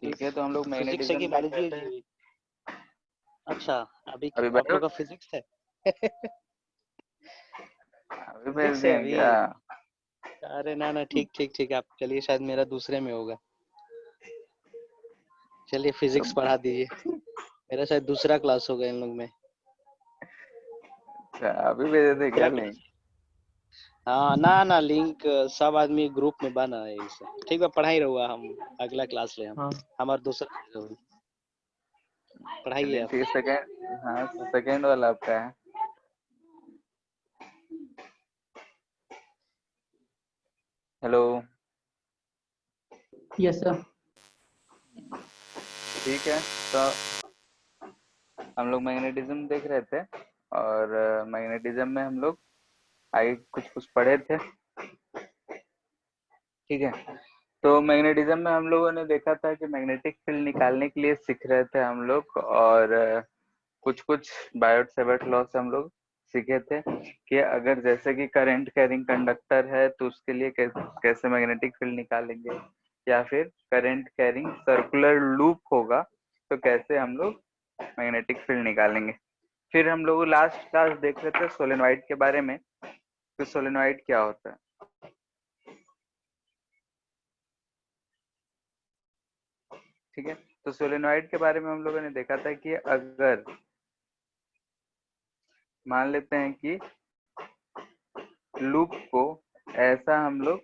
ठीक है, तो हम लोग फिजिक्स है कि मैग्नेटिज्म देख रहे थे। बायोलॉजी? अच्छा, अभी अभी आप बायो लोग का फिजिक्स है। अभी भेज फिजिक्स है दिए अभी। क्या? अरे ना ना, ठीक ठीक ठीक, आप चलिए, शायद मेरा दूसरे में होगा। चलिए तो फिजिक्स पढ़ा दीजिए। मेरा शायद दूसरा क्लास होगा इन लोग में। अच्छा, अभी भेज दे क्या दूसरा लिंक? क्लास। हाँ ना ना, लिंक सब आदमी ग्रुप में बना है इसे। ठीक है, पढ़ाई रहुआ, हम अगला क्लास ले हम। हाँ, हमारा दूसरा होगा। पढ़ाइए चलिए आप। ठीक है। सेकेंड, हाँ सेकेंड वाला आपका है। हेलो। Yes sir. ठीक है, तो हम लोग मैग्नेटिज्म देख रहे थे, और मैग्नेटिज्म में हम लोग आगे कुछ कुछ पढ़े थे। ठीक है, तो मैग्नेटिज्म में हम लोगों ने देखा था कि मैग्नेटिक फील्ड निकालने के लिए सीख रहे थे हम लोग, और कुछ कुछ बायोट सेवर्ट लॉ से हम लोग सीखे थे कि अगर जैसे कि करंट कैरिंग कंडक्टर है तो उसके लिए कैसे मैग्नेटिक फील्ड निकालेंगे, या फिर करंट कैरिंग सर्कुलर लूप होगा तो कैसे हम लोग मैग्नेटिक फील्ड निकालेंगे। फिर हम लोग लास्ट क्लास देख रहे थे सोलेनोइड के बारे में, तो सोलेनोइड क्या होता है। ठीक है, तो सोलेनोइड के बारे में हम लोगों ने देखा था कि अगर मान लेते हैं कि लूप को ऐसा हम लोग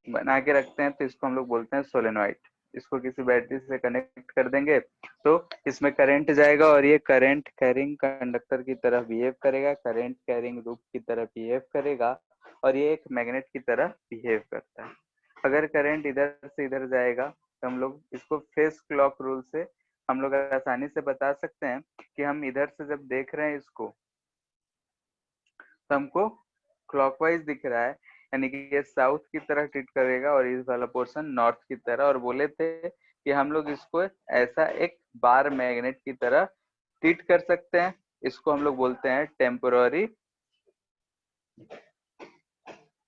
बना के रखते हैं तो इसको हम लोग बोलते हैं सोलेनोइड। इसको किसी बैटरी से कनेक्ट कर देंगे तो इसमें करंट जाएगा, और ये करंट कैरिंग कंडक्टर की तरह बिहेव करेगा, करंट कैरिंग लूप की तरह बिहेव करेगा, और ये एक मैग्नेट की तरह बिहेव करता है। अगर करंट इधर से इधर जाएगा तो हम लोग इसको फेस क्लॉक रूल से हम लोग आसानी से बता सकते हैं कि हम इधर से जब देख रहे हैं इसको, तो हमको क्लॉकवाइज दिख रहा है, यानी कि ये साउथ की तरह ट्रीट करेगा और इस वाला पोर्शन नॉर्थ की तरह। और बोले थे कि हम लोग इसको ऐसा एक बार मैग्नेट की तरह ट्रीट कर सकते हैं। इसको हम लोग बोलते हैं टेम्पोररी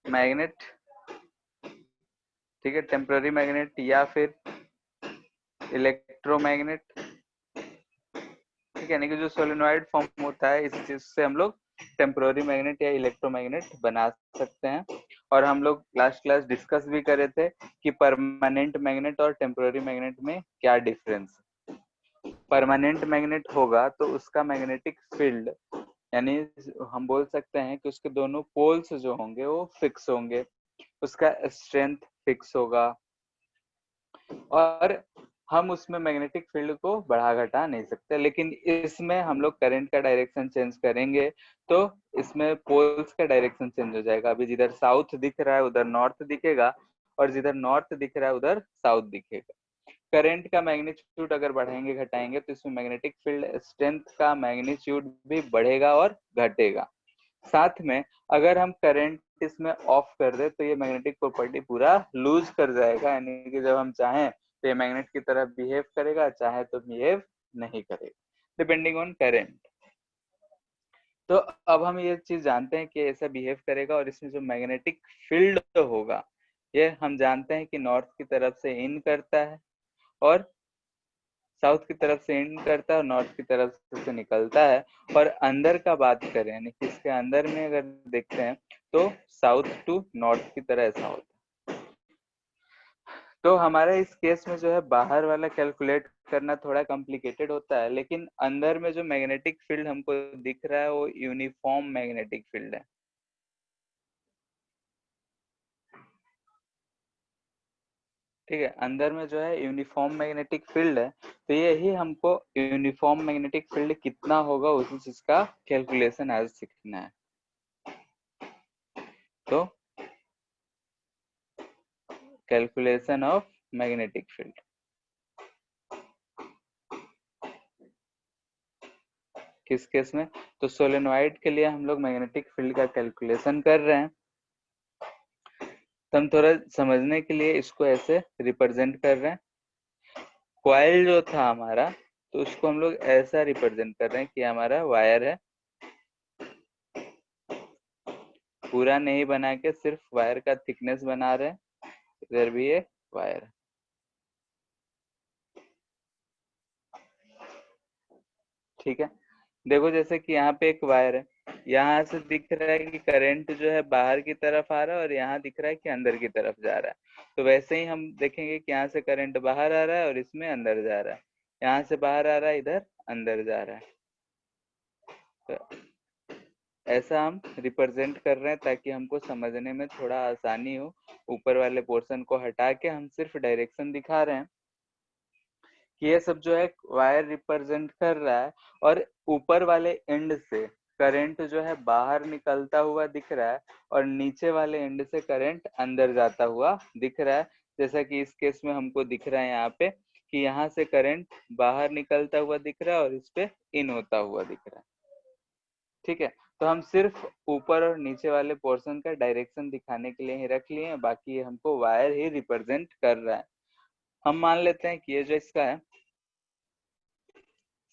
मैग्नेट। ठीक है, टेम्पोररी मैग्नेट या फिर इलेक्ट्रोमैग्नेट। ठीक है, यानी कि जो सोलेनोइड फॉर्म होता है इस चीज से हम लोग टेम्पोररी मैग्नेट या इलेक्ट्रोमैग्नेट बना सकते हैं। और हम लोग लास्ट क्लास डिस्कस भी करे थे कि परमानेंट मैग्नेट और टेम्पोररी मैग्नेट में क्या डिफरेंस। परमानेंट मैग्नेट होगा तो उसका मैग्नेटिक फील्ड, यानी हम बोल सकते हैं कि उसके दोनों पोल्स जो होंगे वो फिक्स होंगे, उसका स्ट्रेंथ फिक्स होगा, और हम उसमें मैग्नेटिक फील्ड को बढ़ा घटा नहीं सकते। लेकिन इसमें हम लोग करंट का डायरेक्शन चेंज करेंगे तो इसमें पोल्स का डायरेक्शन चेंज हो जाएगा। अभी जिधर साउथ दिख रहा है उधर नॉर्थ दिखेगा, और जिधर नॉर्थ दिख रहा है उधर साउथ दिखेगा। करंट का मैग्नीट्यूड अगर बढ़ाएंगे घटाएंगे तो इसमें मैग्नेटिक फील्ड स्ट्रेंथ का मैग्नीट्यूड भी बढ़ेगा और घटेगा। साथ में अगर हम करंट इसमें ऑफ कर दे तो ये मैग्नेटिक प्रॉपर्टी पूरा लूज कर जाएगा, यानी कि जब हम चाहें तो ये मैग्नेट की तरह बिहेव करेगा, चाहे तो बिहेव नहीं करेगा, डिपेंडिंग ऑन करंट। तो अब हम ये चीज जानते हैं कि ऐसा बिहेव करेगा, और इसमें जो मैग्नेटिक फील्ड होगा ये हम जानते हैं कि नॉर्थ की तरफ से इन करता है और साउथ की तरफ से इन करता है और नॉर्थ की तरफ से निकलता है। और अंदर का बात करें, यानी कि इसके अंदर में अगर देखते हैं तो साउथ टू नॉर्थ की तरह ऐसा होता है। तो हमारे इस केस में जो है बाहर वाला कैलकुलेट करना थोड़ा कॉम्प्लिकेटेड होता है, लेकिन अंदर में जो मैग्नेटिक फील्ड हमको दिख रहा है वो यूनिफॉर्म मैग्नेटिक फील्ड है। ठीक है, अंदर में जो है यूनिफॉर्म मैग्नेटिक फील्ड है, तो यही हमको यूनिफॉर्म मैग्नेटिक फील्ड कितना होगा उसी चीज का कैलकुलेशन आज सीखना है। तो कैलकुलेशन ऑफ मैग्नेटिक फील्ड किस केस में, तो सोलेनोइड के लिए हम लोग मैग्नेटिक फील्ड का कैलकुलेशन कर रहे हैं। तो हम थोड़ा समझने के लिए इसको ऐसे रिप्रेजेंट कर रहे हैं। कॉइल जो था हमारा, तो उसको हम लोग ऐसा रिप्रेजेंट कर रहे हैं कि हमारा वायर है, पूरा नहीं बना के सिर्फ वायर का थिकनेस बना रहे हैं। इधर भी ये वायर, ठीक है। देखो जैसे कि यहाँ पे एक वायर है, यहाँ से दिख रहा है कि करंट जो है बाहर की तरफ आ रहा है और यहाँ दिख रहा है कि अंदर की तरफ जा रहा है। तो वैसे ही हम देखेंगे कि यहाँ से करंट बाहर आ रहा है और इसमें अंदर जा रहा है, यहाँ से बाहर आ रहा है, इधर अंदर जा रहा है। तो ऐसा हम रिप्रेजेंट कर रहे हैं ताकि हमको समझने में थोड़ा आसानी हो। ऊपर वाले पोर्शन को हटा के हम सिर्फ डायरेक्शन दिखा रहे हैं कि ये सब जो है वायर रिप्रेजेंट कर रहा है, और ऊपर वाले एंड से करंट जो है बाहर निकलता हुआ दिख रहा है और नीचे वाले एंड से करंट अंदर जाता हुआ दिख रहा है। जैसा कि इस केस में हमको दिख रहा है यहाँ पे कि यहाँ से करंट बाहर निकलता हुआ दिख रहा है और इस पे इन होता हुआ दिख रहा है, ठीक है। तो हम सिर्फ ऊपर और नीचे वाले पोर्शन का डायरेक्शन दिखाने के लिए ही रख लिए हैं, बाकी ये हमको वायर ही रिप्रेजेंट कर रहा है। हम मान लेते हैं कि ये जो इसका है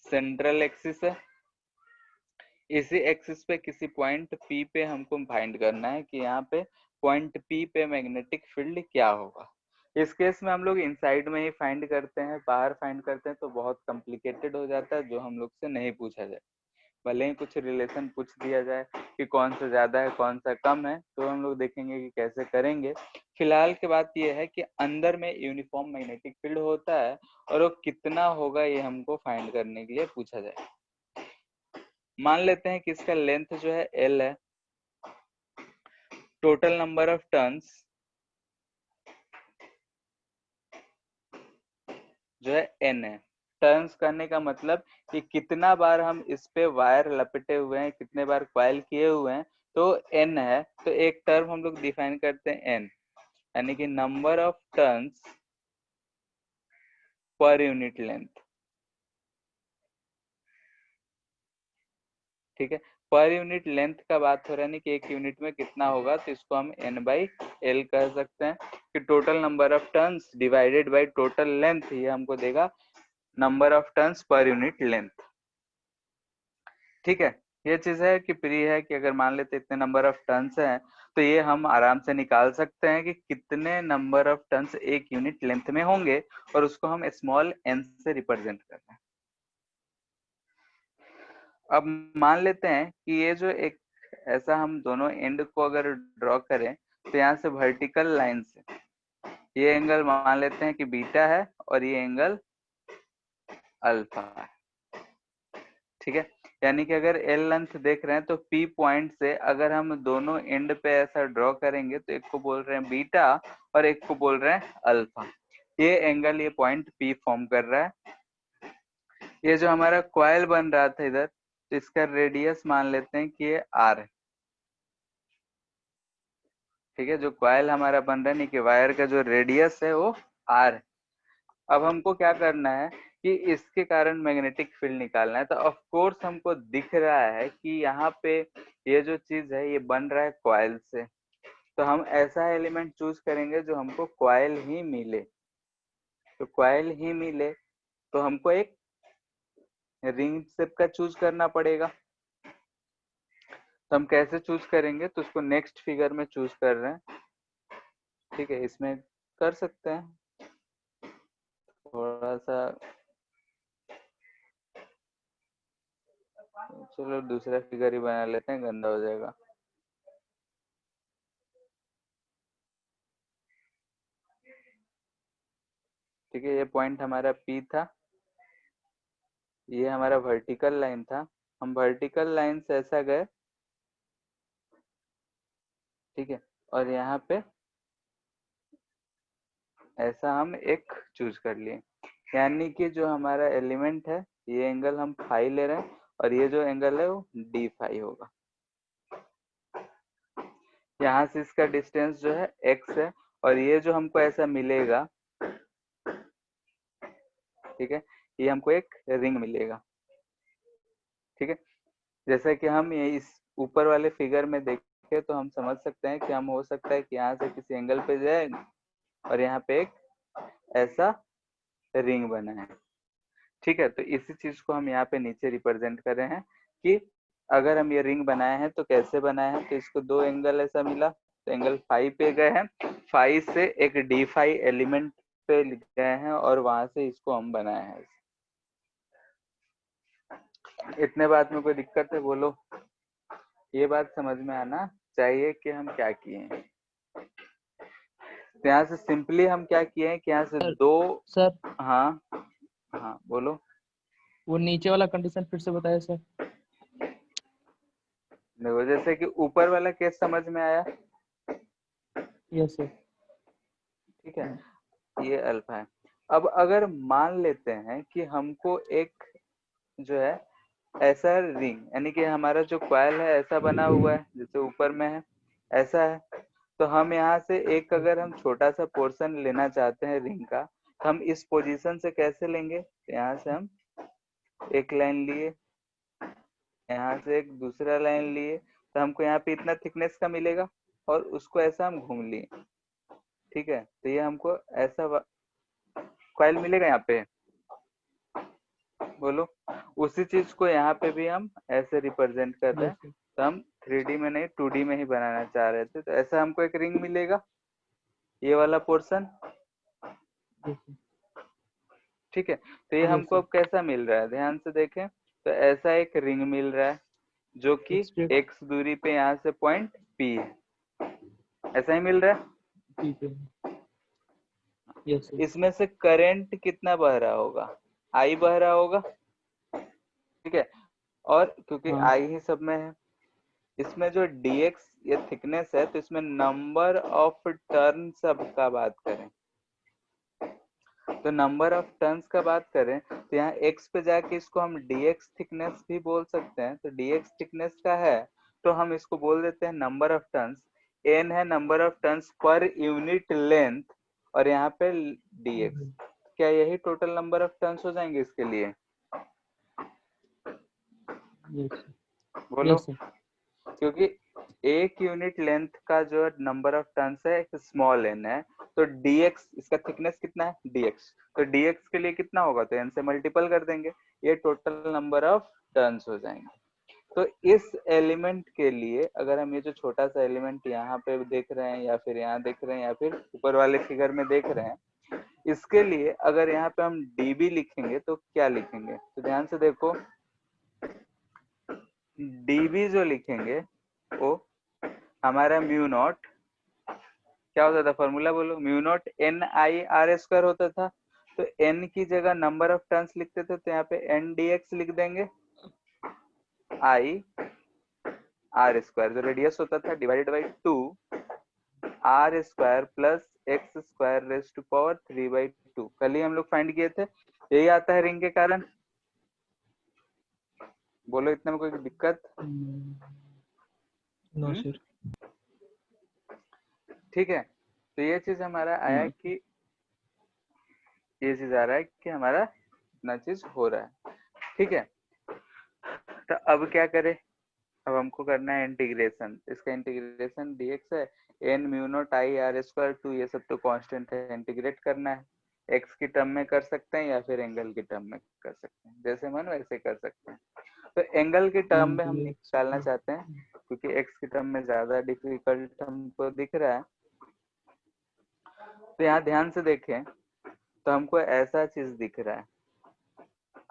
सेंट्रल एक्सिस है, इसी एक्सिस पे किसी पॉइंट पी पे हमको फाइंड करना है कि यहाँ पे पॉइंट पी पे मैग्नेटिक फील्ड क्या होगा। इस केस में हम लोग इनसाइड में ही फाइंड करते हैं, बाहर फाइंड करते हैं तो बहुत कॉम्प्लिकेटेड हो जाता है, जो हम लोग से नहीं पूछा जाए। भले ही कुछ रिलेशन पूछ दिया जाए कि कौन सा ज्यादा है कौन सा कम है, तो हम लोग देखेंगे कि कैसे करेंगे। फिलहाल की बात यह है कि अंदर में यूनिफॉर्म मैग्नेटिक फील्ड होता है और वो कितना होगा ये हमको फाइंड करने के लिए पूछा जाए। मान लेते हैं कि इसका लेंथ जो है L है, टोटल नंबर ऑफ टर्न्स जो है N है। टर्न्स करने का मतलब कि कितना बार हम इस पे वायर लपेटे हुए हैं, कितने बार कॉइल किए हुए हैं, तो N है। तो एक टर्म हम लोग डिफाइन करते हैं N, यानी कि number of turns per unit length, ठीक है। पर यूनिट लेंथ का बात हो रहा है नहीं कि एक यूनिट में कितना होगा, तो इसको हम N/L कह सकते हैं कि total number of turns divided by total length, ये हमको देगा number of turns per unit length, ठीक है। ये चीज है कि प्री है कि अगर मान लेते इतने नंबर ऑफ टर्न्स हैं तो ये हम आराम से निकाल सकते हैं कि कितने नंबर ऑफ टर्न्स एक यूनिट लेंथ में होंगे, और उसको हम स्मॉल n से रिप्रेजेंट कर रहे हैं। अब मान लेते हैं कि ये जो एक ऐसा हम दोनों एंड को अगर ड्रॉ करें तो यहाँ से वर्टिकल लाइन से ये एंगल मान लेते हैं कि बीटा है और ये एंगल अल्फा है, ठीक है। यानी कि अगर एल लेंथ देख रहे हैं तो पी पॉइंट से अगर हम दोनों एंड पे ऐसा ड्रॉ करेंगे तो एक को बोल रहे हैं बीटा और एक को बोल रहे हैं अल्फा। ये एंगल ये पॉइंट पी फॉर्म कर रहा है। ये जो हमारा कॉइल बन रहा था इधर, तो इसका रेडियस मान लेते हैं कि ये आर है, ठीक है। जो कॉइल हमारा बन रहा है नहीं कि वायर का जो रेडियस है वो आर है। अब हमको क्या करना है कि इसके कारण मैग्नेटिक फील्ड निकालना है। तो ऑफ कोर्स हमको दिख रहा है कि यहाँ पे ये जो चीज है ये बन रहा है कॉइल से, तो हम ऐसा एलिमेंट चूज करेंगे जो हमको कॉइल ही मिले। तो कॉइल ही मिले तो हमको एक रिंग शेप का चूज करना पड़ेगा। तो हम कैसे चूज करेंगे, तो उसको नेक्स्ट फिगर में चूज कर रहे हैं, ठीक है। इसमें कर सकते हैं थोड़ा सा, चलो दूसरा फिगर ही बना लेते हैं, गंदा हो जाएगा। ठीक है, ये पॉइंट हमारा P था, ये हमारा वर्टिकल लाइन था। हम वर्टिकल लाइन से ऐसा गए, ठीक है, और यहाँ पे ऐसा हम एक चूज कर लिए, यानी कि जो हमारा एलिमेंट है ये एंगल हम फाई ले रहे हैं और ये जो एंगल है वो डी फाई होगा। यहाँ से इसका डिस्टेंस जो है x है और ये जो हमको ऐसा मिलेगा, ठीक है, ये हमको एक रिंग मिलेगा, ठीक है। जैसे कि हम ये इस ऊपर वाले फिगर में देखें तो हम समझ सकते हैं कि हम हो सकता है कि यहाँ से किसी एंगल पे जाए और यहाँ पे एक ऐसा रिंग बना है, ठीक है। तो इसी चीज को हम यहाँ पे नीचे रिप्रेजेंट कर रहे हैं कि अगर हम ये रिंग बनाए हैं तो कैसे बनाए हैं, तो इसको दो एंगल ऐसा मिला, तो एंगल फाई पे गए हैं, फाई से एक डी फाई एलिमेंट पे गए हैं और वहां से इसको हम बनाए हैं। इतने बात में कोई दिक्कत है बोलो? ये बात समझ में आना चाहिए कि हम क्या किए हैं। तो यहाँ से सिंपली हम क्या किए हैं कि यहाँ से सर दो, सर हाँ हाँ बोलो। वो नीचे वाला कंडीशन फिर से बताया सर। देखो जैसे कि ऊपर वाला केस समझ में आया, यस सर। ठीक है, ये अल्फा है। अब अगर मान लेते हैं कि हमको एक जो है ऐसा रिंग, यानी कि हमारा जो कॉइल है ऐसा बना हुआ है जैसे ऊपर में है, ऐसा है, तो हम यहाँ से एक अगर हम छोटा सा पोर्शन लेना चाहते हैं रिंग का, तो हम इस पोजीशन से कैसे लेंगे, तो यहाँ से हम एक लाइन लिए, यहाँ से एक दूसरा लाइन लिए, तो हमको यहाँ पे इतना थिकनेस का मिलेगा और उसको ऐसा हम घूम लिए, ठीक है, तो ये हमको ऐसा कॉइल मिलेगा यहाँ पे, बोलो। उसी चीज को यहाँ पे भी हम ऐसे रिप्रेजेंट कर रहे यस हैं, सर। तो हम 3D में नहीं 2D में ही बनाना चाह रहे थे, तो ऐसा हमको एक रिंग मिलेगा, ये वाला पोर्शन, यस सर। ठीक है। तो ये यस हमको सर। अब कैसा मिल रहा है, ध्यान से देखें, तो ऐसा एक रिंग मिल रहा है जो कि एक्सट्रेक्ट x दूरी पे यहाँ से पॉइंट P है, ऐसा ही मिल रहा है। ठीक है। Yes sir. इसमें से करंट कितना बह रहा होगा, I बह रहा होगा, ठीक है, और क्योंकि हाँ I ही सब में है, इसमें जो dx ये थिकनेस है, तो इसमें नंबर ऑफ टर्न सब का बात करें, तो नंबर ऑफ टर्न्स का बात करें, तो यहाँ x पे जाके इसको हम dx थिकनेस भी बोल सकते हैं, तो dx थिकनेस का है, तो हम इसको बोल देते हैं नंबर ऑफ टर्न्स, n है number of turns per unit length, और यहाँ पे dx, क्या यही टोटल नंबर ऑफ टर्न्स हो जाएंगे इसके लिए, यस सर। बोलो। Yes sir. क्योंकि एक यूनिट लेंथ का जो नंबर ऑफ टर्न्स है एक स्मॉल n है, तो dx इसका थिकनेस कितना है dx, तो dx के लिए कितना होगा, तो n से मल्टीपल कर देंगे, ये टोटल नंबर ऑफ टर्न्स हो जाएंगे। तो इस एलिमेंट के लिए अगर हम ये जो छोटा सा एलिमेंट यहाँ पे देख रहे हैं या फिर यहाँ देख रहे हैं या फिर ऊपर वाले फिगर में देख रहे हैं, इसके लिए अगर यहाँ पे हम dB लिखेंगे तो क्या लिखेंगे, तो ध्यान से देखो, dB जो लिखेंगे वो हमारा म्यू नॉट, क्या होता था फॉर्मूला बोलो, म्यू नॉट NI/R² होता था, तो n की जगह नंबर ऑफ टर्न्स लिखते थे, तो यहाँ पे NDX लिख देंगे, I/R², जो रेडियस होता था divided by 2 R² plus x² raise to power 3/2, कल ही हम लोग फाइंड किए थे, यही आता है रिंग के कारण, बोलो इतने में कोई दिक्कत? No sir. ठीक है, तो ये चीज हमारा आया कि ये चीज आ रहा है कि हमारा इतना चीज हो रहा है, ठीक है। तो अब क्या करें, अब हमको करना है इंटीग्रेशन, इसका इंटीग्रेशन dx है, n म्यू नॉट I/R², 2 ये सब तो कांस्टेंट है, इंटीग्रेट करना है, x की टर्म में कर सकते हैं या फिर एंगल की टर्म में कर सकते हैं, जैसे मन वैसे कर सकते हैं। तो एंगल की टर्म में हम निकालना चाहते हैं, क्योंकि x की टर्म में ज्यादा डिफिकल्ट हमको दिख रहा है, तो यहाँ ध्यान से देखें, तो हमको ऐसा चीज दिख रहा है,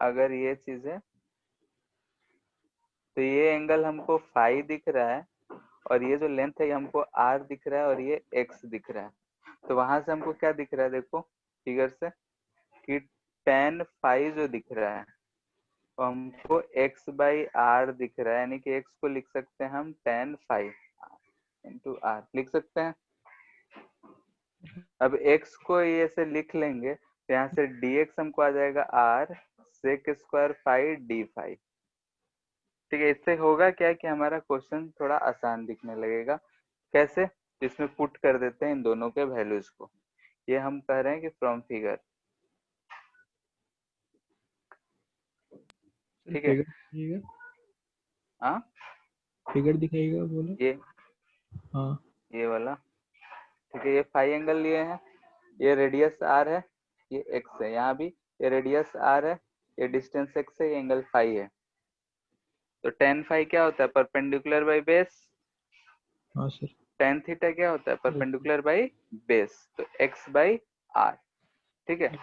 अगर ये चीज है तो ये एंगल हमको फाई दिख रहा है, और ये जो लेंथ है ये हमको r दिख रहा है, और ये x दिख रहा है, तो वहां से हमको क्या दिख रहा है, देखो फिगर से, कि tan फाई जो दिख रहा है वो हमको x/r दिख रहा है, यानी कि x को लिख सकते हैं हम tan फाई इंटू r लिख सकते हैं। अब x को ये से लिख लेंगे, तो यहाँ से dx हमको आ जाएगा r sec² phi d phi, ठीक है। इससे होगा क्या कि हमारा क्वेश्चन थोड़ा आसान दिखने लगेगा, कैसे, इसमें पुट कर देते हैं इन दोनों के वैल्यूज को, ये हम कह रहे हैं कि फ्रॉम फिगर, ठीक है। हाँ फिगर दिखाइएगा बोलो। ये हाँ ये वाला, ठीक है, ये फाई एंगल लिए हैं, ये रेडियस r है, ये x है, यहाँ भी ये रेडियस r है, ये डिस्टेंस x है, ये एंगल फाई है, तो tan फाई क्या होता है, परपेंडिकुलर बाई बेस। हाँ सर। tan थीटा क्या होता है, परपेंडिकुलर बाई बेस, तो x बाई आर। ठीक है,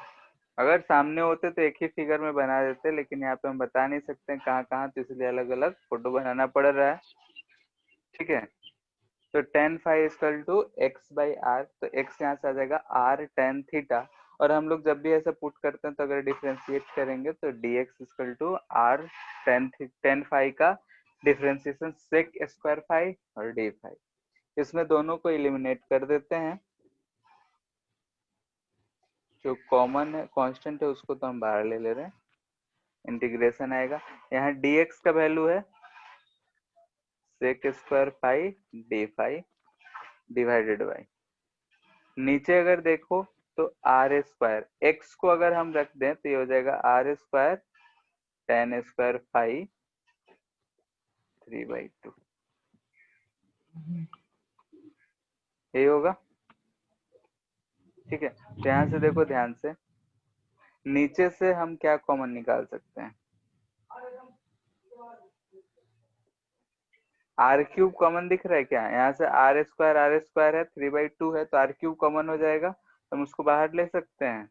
अगर सामने होते तो एक ही फिगर में बना देते, लेकिन यहाँ पे हम बता नहीं सकते कहाँ कहाँ, तो इसलिए अलग अलग फोटो बनाना पड़ रहा है। ठीक है, तो tan phi equal to x by r, तो x यहाँ से आ जाएगा r tan थीटा, और हम लोग जब भी ऐसा पुट करते हैं तो अगर डिफ्रेंशिएट करेंगे तो dx equal to r tan phi का डिफ्रेंशिएशन sec स्क्वायर फाई और d फाई, इसमें दोनों को एलिमिनेट कर देते हैं, जो कॉमन है कांस्टेंट है उसको तो हम बाहर ले ले रहे हैं, इंटीग्रेशन आएगा, यहाँ dx का वैल्यू है sec square phi d phi divided by, नीचे अगर देखो तो आर स्क्वायर, एक्स को अगर हम रख दें तो ये हो जाएगा r square tan square phi 3/2, यही होगा। ठीक है, तो यहाँ से देखो ध्यान से, नीचे से हम क्या कॉमन निकाल सकते हैं, आर क्यूब कॉमन दिख रहा है क्या, यहाँ से आर स्क्वायर है 3/2 है, तो आर क्यूब कॉमन हो जाएगा, तो हम उसको बाहर ले सकते हैं।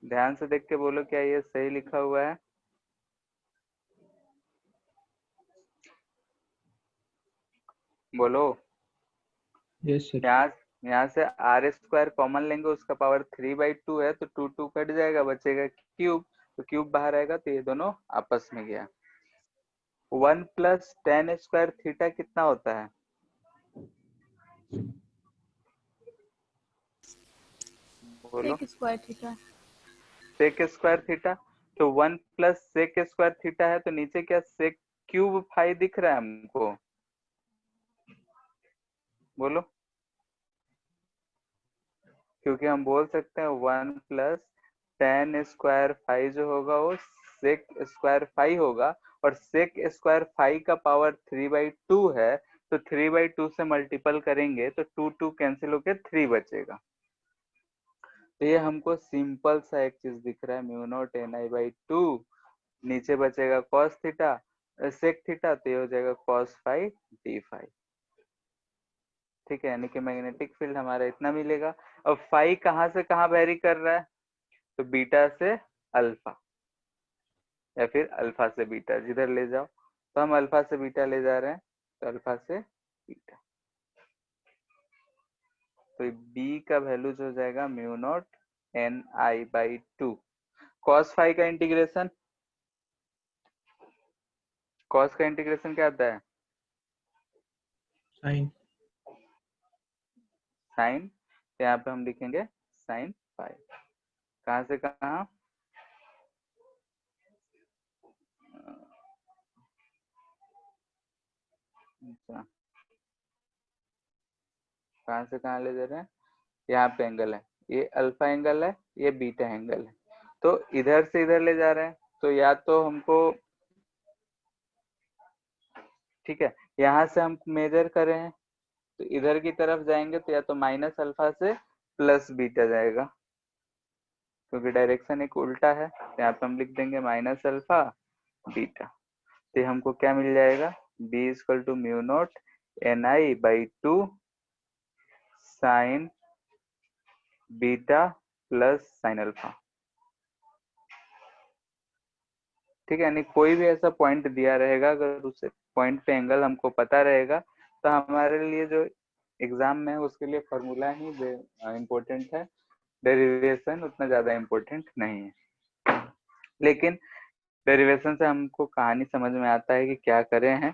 ध्यान से देख के बोलो क्या ये सही लिखा हुआ है, बोलो। Yes sir. यहाँ से आर स्क्वायर कॉमन लेंगे, उसका पावर 3/2 है, तो 2 कट जाएगा, बचेगा क्यूब, तो क्यूब बाहर आएगा, तो ये दोनों आपस में गया। 1 प्लस टेन स्क्वायर थीटा कितना होता है, बोलो। Sec square theta. Sec square theta, तो 1 प्लस सेक स्क्वायर थीटा है, तो नीचे क्या सेक क्यूब फाई दिख रहा है हमको, बोलो। क्योंकि हम बोल सकते हैं 1 प्लस टेन स्क्वायर फाई जो होगा वो सेक स्क्वायर फाई होगा, और सेक स्क्वायर फाई का पावर 3/2 है, तो 3/2 से मल्टीपल करेंगे तो 2 कैंसिल होके 3 बचेगा, तो ये हमको सिंपल सा एक चीज दिख रहा है, म्यू नॉट ni/2, नीचे बचेगा cos थीटा सेक थीटा, तो ये हो जाएगा cos फाई डी फाई। ठीक है, यानी कि मैग्नेटिक फील्ड हमारा इतना मिलेगा। अब फाई कहाँ से कहाँ वेरी कर रहा है, तो बीटा से अल्फा या फिर अल्फा से बीटा, जिधर ले जाओ, तो हम अल्फा से बीटा ले जा रहे हैं, तो अल्फा से बीटा, तो बी का वैल्यू जो हो जाएगा mu naught ni/2। cos phi का इंटीग्रेशन, cos का इंटीग्रेशन क्या आता है, साइन। साइन, तो यहाँ पे हम लिखेंगे साइन फाई, कहाँ से कहाँ, अच्छा कहाँ से कहाँ ले जा रहे हैं, यहाँ पे एंगल है, ये अल्फा एंगल है, ये बीटा एंगल है, तो इधर से इधर ले जा रहे हैं, तो या तो हमको, ठीक है, यहाँ से हम मेजर करें हैं तो इधर की तरफ जाएंगे तो या तो माइनस अल्फा से प्लस बीटा जाएगा, क्योंकि डायरेक्शन एक उल्टा है, तो यहाँ पे हम लिख देंगे माइनस अल्फा बीटा, तो हमको क्या मिल जाएगा, b equal to mu naught ni/2 sine beta plus sine alpha. ठीक है, यानी कोई भी ऐसा पॉइंट दिया रहेगा, अगर उस पॉइंट पे एंगल हमको पता रहेगा, तो हमारे लिए जो एग्जाम में है उसके लिए फॉर्मूला ही इम्पोर्टेंट है, डेरिवेशन उतना ज्यादा इम्पोर्टेंट नहीं है, लेकिन डेरिवेशन से हमको कहानी समझ में आता है कि क्या करें हैं,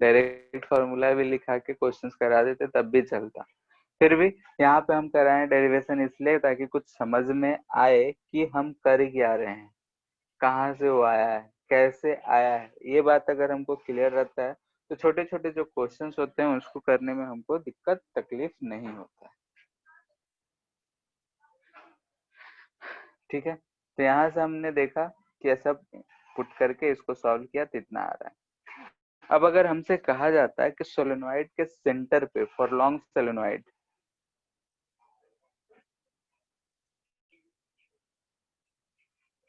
डायरेक्ट फॉर्मूला भी लिखा के क्वेश्चंस करा देते तब भी चलता, फिर भी यहाँ पे हम कराएं डेरिवेशन इसलिए ताकि कुछ समझ में आए कि हम कर क्या रहे हैं, कहाँ से वो आया है, कैसे आया है, ये बात अगर हमको क्लियर रहता है तो छोटे छोटे जो क्वेश्चंस होते हैं उसको करने में हमको दिक्कत तकलीफ नहीं होता है। ठीक है, तो यहाँ से हमने देखा कि ऐसा पुट करके इसको सॉल्व किया तो इतना आ रहा है। अब अगर हमसे कहा जाता है कि सोलेनोइड के सेंटर पे, फॉर लॉन्ग सोलेनोइड,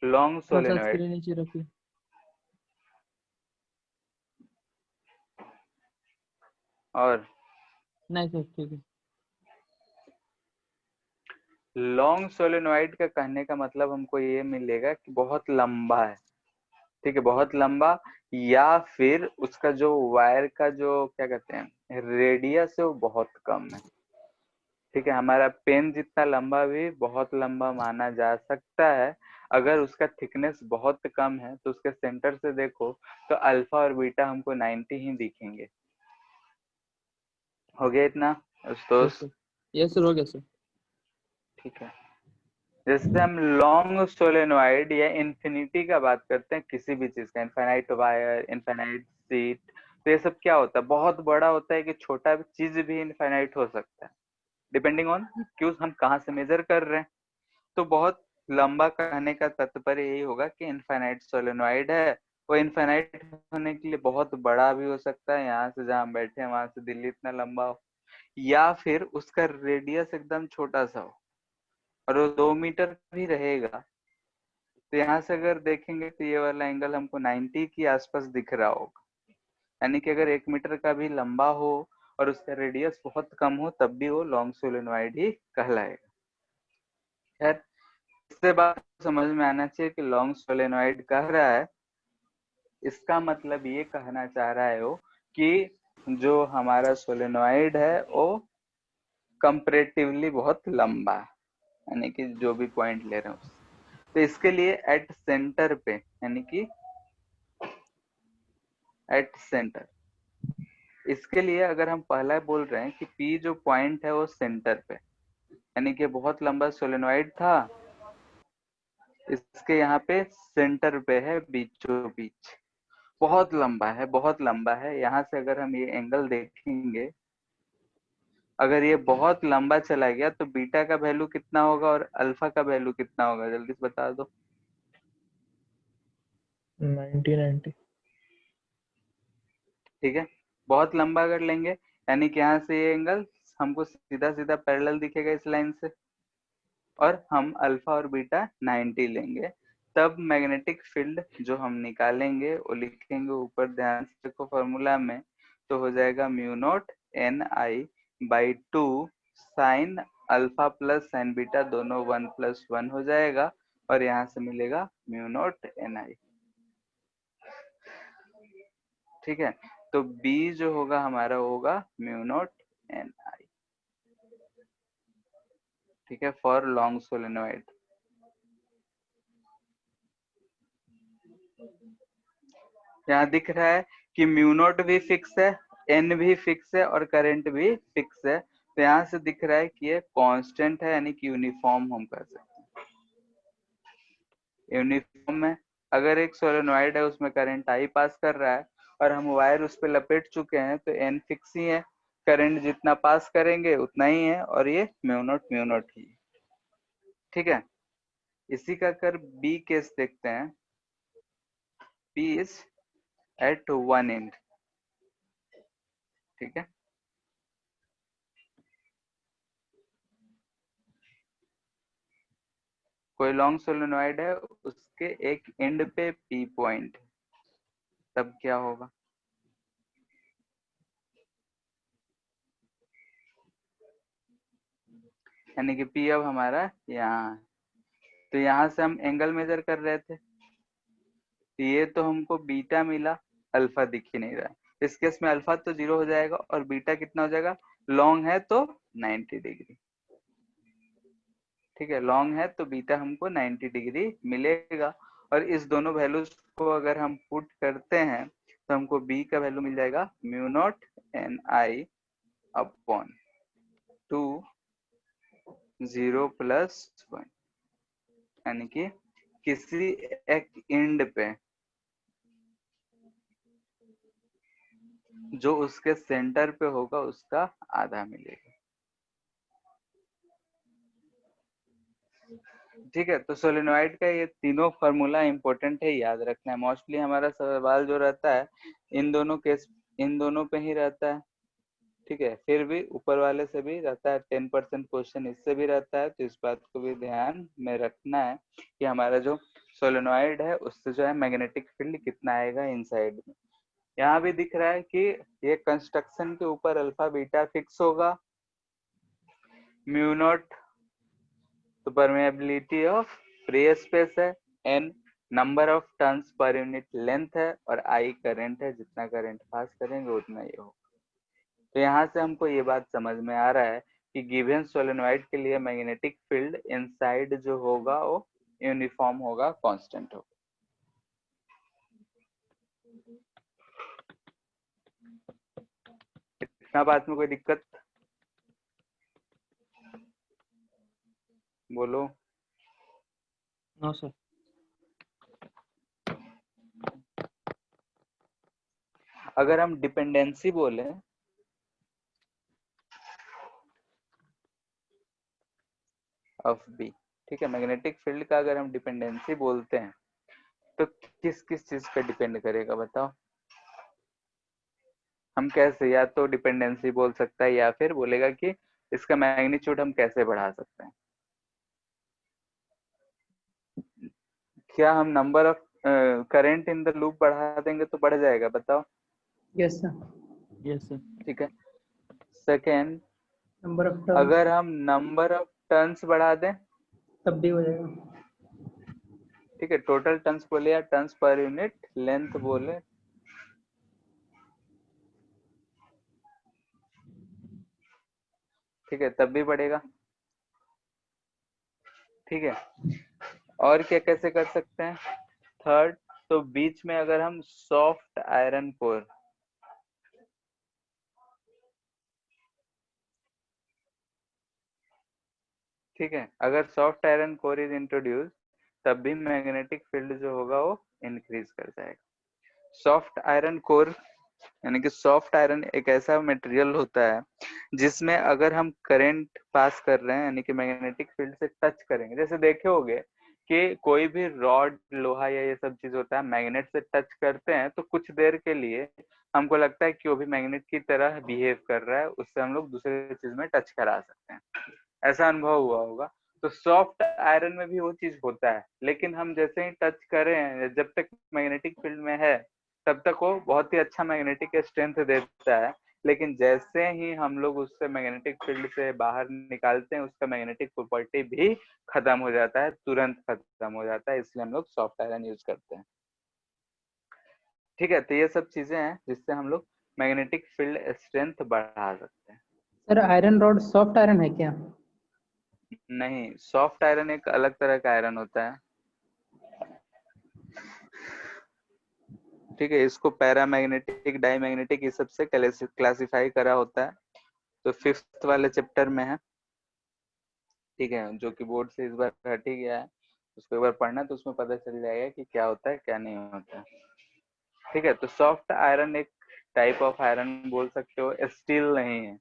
लॉन्ग थोड़ा सा सोलेनोइड। स्क्रीन नीचे रखिए। और नहीं सर ठीक है। लॉन्ग सोलेनोइड का कहने का मतलब हमको ये मिलेगा कि बहुत लंबा है, ठीक है, बहुत लंबा, या फिर उसका जो वायर का जो क्या कहते हैं रेडियस है वो बहुत कम है। ठीक है, हमारा पेन जितना लंबा भी बहुत लंबा माना जा सकता है। अगर उसका थिकनेस बहुत कम है तो उसके सेंटर से देखो तो अल्फा और बीटा हमको 90 ही दिखेंगे। हो गया इतना यस दोस्त? सर। यस सर हो गया सर। ठीक है, जैसे हम लॉन्ग सोलेनोइड या इन्फिनिटी का बात करते हैं, किसी भी चीज का, इनफाइनाइट वायर, इनफाइनाइट सीट, तो ये सब क्या होता है, बहुत बड़ा होता है कि छोटा चीज भी इनफाइनाइट हो सकता है, डिपेंडिंग ऑन कि हम कहाँ से मेजर कर रहे हैं। तो बहुत लंबा कहने का तात्पर्य यही होगा कि इनफाइनाइट सोलेनोइड है। वो इनफाइनाइट होने के लिए बहुत बड़ा भी हो सकता है, यहाँ से जहाँ हम बैठे हैं वहां से दिल्ली इतना लंबा हो, या फिर उसका रेडियस एकदम छोटा सा हो और वो 2 मीटर भी रहेगा। तो यहाँ से अगर देखेंगे तो ये वाला एंगल हमको 90 के आसपास दिख रहा होगा, यानी कि अगर 1 मीटर का भी लंबा हो और उसका रेडियस बहुत कम हो तब भी वो लॉन्ग सोलेनोइड ही कहलाएगा। खैर, इससे बात समझ में आना चाहिए कि लॉन्ग सोलेनोइड कह रहा है, इसका मतलब ये कहना चाह रहा है वो कि जो हमारा सोलेनोइड है वो कंपैरेटिवली बहुत लंबा है, यानी कि जो भी पॉइंट ले रहे हैं उससे। तो इसके लिए एट सेंटर पे, यानी कि एट सेंटर, इसके लिए अगर हम पहला बोल रहे हैं कि पी जो पॉइंट है वो सेंटर पे, यानी कि बहुत लंबा सोलेनोइड था, इसके यहाँ पे सेंटर पे है, बीचों बीच, बहुत लंबा है, बहुत लंबा है। यहाँ से अगर हम ये एंगल देखेंगे, अगर ये बहुत लंबा चला गया तो बीटा का वैल्यू कितना होगा और अल्फा का वैल्यू कितना होगा, जल्दी से बता दो। 90 ठीक है, बहुत लंबा अगर लेंगे यानी कि यहाँ से ये एंगल हमको सीधा सीधा पैरेलल दिखेगा इस लाइन से, और हम अल्फा और बीटा 90 लेंगे, तब मैग्नेटिक फील्ड जो हम निकालेंगे वो लिखेंगे ऊपर, ध्यान से देखो फॉर्मूला में, तो हो जाएगा mu not an I by 2 sine alpha plus sign beta, दोनों 1+1 हो जाएगा, और यहाँ से मिलेगा म्यू नॉट एन आई। ठीक है, तो B जो होगा हमारा होगा म्यू नॉट एन आई। ठीक है, फॉर लॉन्ग सोलेनोइड। यहाँ दिख रहा है कि म्यू नॉट भी फिक्स है, एन भी फिक्स है और करंट भी फिक्स है, तो यहाँ से दिख रहा है कि ये कांस्टेंट है, यानी कि यूनिफॉर्म हम कर सकते हैं। यूनिफॉर्म में अगर एक सोलेनोइड है उसमें करंट आई पास कर रहा है और हम वायर उस पर लपेट चुके हैं तो एन फिक्स ही है, करंट जितना पास करेंगे उतना ही है, और ये म्यू नॉट ही। ठीक है, इसी का कर बी केस देखते हैं। P is at one end। ठीक है, कोई लॉन्ग सोलेनोइड है, उसके एक एंड पे P पॉइंट, तब क्या होगा, यानी कि P अब हमारा यहाँ है, तो यहाँ से हम एंगल मेजर कर रहे थे, तो ये तो हमको बीटा मिला, अल्फा दिख ही नहीं रहा है, इस केस में अल्फा तो 0 हो जाएगा और बीटा कितना हो जाएगा, लॉन्ग है तो 90 डिग्री। ठीक है, लॉन्ग है तो बीटा हमको 90 डिग्री मिलेगा, और इस दोनों वैल्यूज को अगर हम पुट करते हैं तो हमको बी का वैल्यू मिल जाएगा mu not an I upon 2 0+1, यानी कि किसी एक एंड पे जो उसके सेंटर पे होगा उसका आधा मिलेगा। ठीक है, तो सोलेनोइड का ये तीनों फार्मूला इंपॉर्टेंट है, याद रखना है। मोस्टली हमारा सवाल जो रहता है इन दोनों केस, इन दोनों पे ही रहता है। ठीक है, फिर भी ऊपर वाले से भी रहता है, 10% क्वेश्चन इससे भी रहता है, तो इस बात को भी ध्यान में रखना है कि हमारा जो सोलेनॉइड है उससे जो है मैग्नेटिक फील्ड कितना आएगा इनसाइड में। यहाँ भी दिख रहा है कि ये कंस्ट्रक्शन के ऊपर अल्फा बीटा फिक्स होगा, म्यू नॉट तो परमेबिलिटी ऑफ फ्री स्पेस है, n number of turns per unit length है, और आई करंट है, जितना करंट पास करेंगे उतना ये होगा। तो यहाँ से हमको ये बात समझ में आ रहा है कि गिवन सोलेनॉइड के लिए मैग्नेटिक फील्ड इनसाइड जो होगा वो यूनिफॉर्म होगा, कांस्टेंट होगा। इतना बात में कोई दिक्कत बोलो? No sir. अगर हम डिपेंडेंसी बोले ऑफ बी, ठीक है, मैग्नेटिक फील्ड का अगर हम डिपेंडेंसी बोलते हैं तो किस किस चीज पे डिपेंड करेगा बताओ? हम कैसे, या तो डिपेंडेंसी बोल सकता है या फिर बोलेगा कि इसका मैग्नीट्यूड हम कैसे बढ़ा सकते हैं। क्या हम number of current in the loop बढ़ा देंगे तो बढ़ जाएगा बताओ? Yes sir. Yes sir. ठीक है। सेकेंड, नंबर ऑफ टर्न्स अगर हम नंबर ऑफ टर्न्स बढ़ा दें तब भी हो जाएगा। ठीक है, टोटल टर्न्स बोले या टर्न्स पर यूनिट लेंथ बोले, ठीक है, तब भी बढ़ेगा। ठीक है, और क्या कैसे कर सकते हैं? थर्ड, तो बीच में अगर हम सॉफ्ट आयरन कोर, ठीक है, अगर soft iron core is introduce तब भी मैग्नेटिक फील्ड जो होगा वो इंक्रीज कर जाएगा। सॉफ्ट आयरन कोर यानी कि सॉफ्ट आयरन एक ऐसा मटेरियल होता है जिसमें अगर हम करंट पास कर रहे हैं यानी कि मैग्नेटिक फील्ड से टच करेंगे, जैसे देखे होंगे कि कोई भी रॉड लोहा या ये सब चीज होता है मैग्नेट से टच करते हैं तो कुछ देर के लिए हमको लगता है कि वो भी मैग्नेट की तरह बिहेव कर रहा है, उससे हम लोग दूसरे चीज में टच करा सकते हैं। ऐसा अनुभव हुआ होगा। तो सॉफ्ट आयरन में भी वो चीज होता है, लेकिन हम जैसे ही टच करें, जब तक मैग्नेटिक फील्ड में है तब तक वो बहुत ही अच्छा मैग्नेटिक स्ट्रेंथ देता है, लेकिन जैसे ही हम लोग उससे मैग्नेटिक फील्ड से बाहर निकालते हैं उसका मैग्नेटिक प्रॉपर्टी भी खत्म हो जाता है, तुरंत खत्म हो जाता है, इसलिए हम लोग सॉफ्ट आयरन यूज करते हैं। ठीक है, तो ये सब चीजें हैं जिससे हम लोग मैग्नेटिक फील्ड स्ट्रेंथ बढ़ा सकते हैं। Sir iron rod soft iron है क्या? नहीं, सॉफ्ट आयरन एक अलग तरह का आयरन होता है। ठीक है, इसको पैरामैग्नेटिक, डाईमैग्नेटिक ये सबसे क्लासिफाई करा होता है, तो 5th वाले चैप्टर में है। ठीक है, जो कि बोर्ड से इस बार हट ही गया है, उसको एक बार पढ़ना तो उसमें पता चल जाएगा कि क्या होता है क्या नहीं होता है। ठीक है, तो सॉफ्ट आयरन एक टाइप ऑफ आयरन बोल सकते हो, स्टील नहीं है,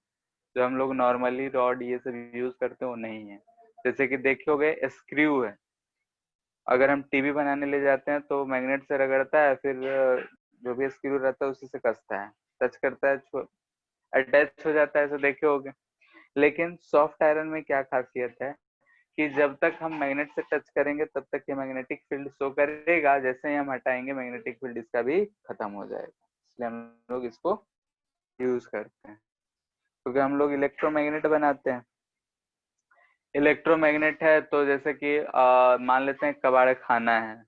जो हम लोग नॉर्मली रॉड ये सब यूज करते हैं वो नहीं है। जैसे कि देखोगे स्क्रू है, अगर हम टीवी बनाने ले जाते हैं तो मैग्नेट से रगड़ता है, फिर जो भी स्क्रू रहता है उसी से कसता है, टच करता है, अटैच हो जाता है, ऐसे देखे होगे। लेकिन सॉफ्ट आयरन में क्या खासियत है कि जब तक हम मैग्नेट से टच करेंगे तब तक ये मैग्नेटिक फील्ड शो करेगा, जैसे ही हम हटाएंगे मैग्नेटिक फील्ड इसका भी खत्म हो जाएगा, इसलिए हम लोग इसको यूज करते हैं। क्योंकि हम लोग इलेक्ट्रोमैग्नेट बनाते हैं, इलेक्ट्रोमैग्नेट है तो जैसे कि मान लेते हैं कबाड़ खाना है,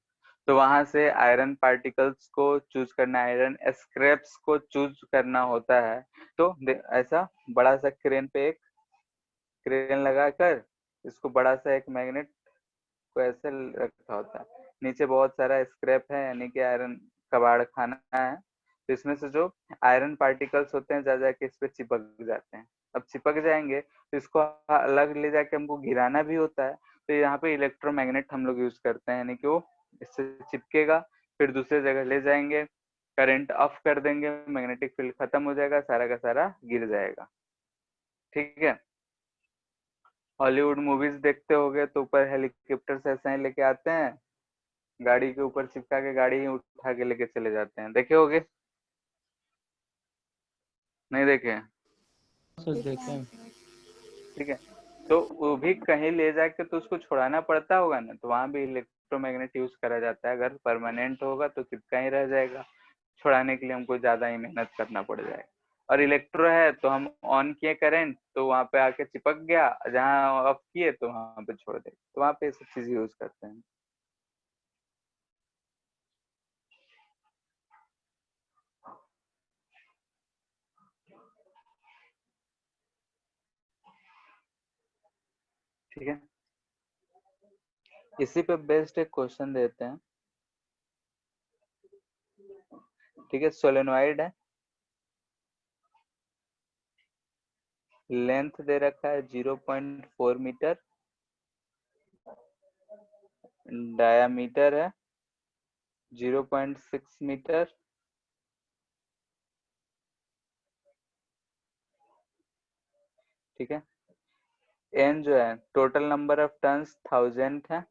तो वहां से आयरन पार्टिकल्स को चूज करना, आयरन स्क्रैप्स को चूज करना होता है। तो ऐसा बड़ा सा क्रेन पे एक क्रेन लगाकर इसको बड़ा सा एक मैग्नेट को ऐसे रखा होता है, नीचे बहुत सारा स्क्रैप है यानी कि आयरन कबाड़ खाना है, तो इसमें से जो आयरन पार्टिकल्स होते हैं जा जाके इस पे चिपक जाते हैं। अब चिपक जाएंगे तो इसको अलग ले जाके हमको गिराना भी होता है, तो यहाँ पे इलेक्ट्रोमैग्नेट हम लोग यूज करते हैं, यानी कि वो इससे चिपकेगा, फिर दूसरे जगह ले जाएंगे, करंट ऑफ कर देंगे, मैग्नेटिक फील्ड खत्म हो जाएगा, सारा का सारा गिर जाएगा। ठीक है, हॉलीवुड मूवीज देखते होगे तो ऊपर हेलीकॉप्टर से ऐसे ही लेके आते हैं, गाड़ी के ऊपर चिपका के गाड़ी ही उठा के लेके चले जाते हैं, देखे होगे? नहीं देखे? सर देखे हैं। ठीक है, तो वो भी कहीं ले जाके तो उसको छुड़ाना पड़ता होगा ना, तो वहां भी इलेक्ट्रोमैग्नेट यूज करा जाता है। अगर परमानेंट होगा तो चिपका ही रह जाएगा, छुड़ाने के लिए हमको ज्यादा ही मेहनत करना पड़ जाएगा। और इलेक्ट्रो है तो हम ऑन किए करंट तो वहां पे आके चिपक गया, जहां ऑफ किए तो वहां पे छोड़ दे, तो वहां पे ये सब चीज यूज करते हैं। ठीक है, इसी पे बेस्ड एक क्वेश्चन देते हैं। ठीक है, सोलेनोइड है, लेंथ दे रखा है 0.4 मीटर, डायामीटर है 0.6 मीटर, ठीक है। एन जो है टोटल नंबर ऑफ टर्न्स 1000 है,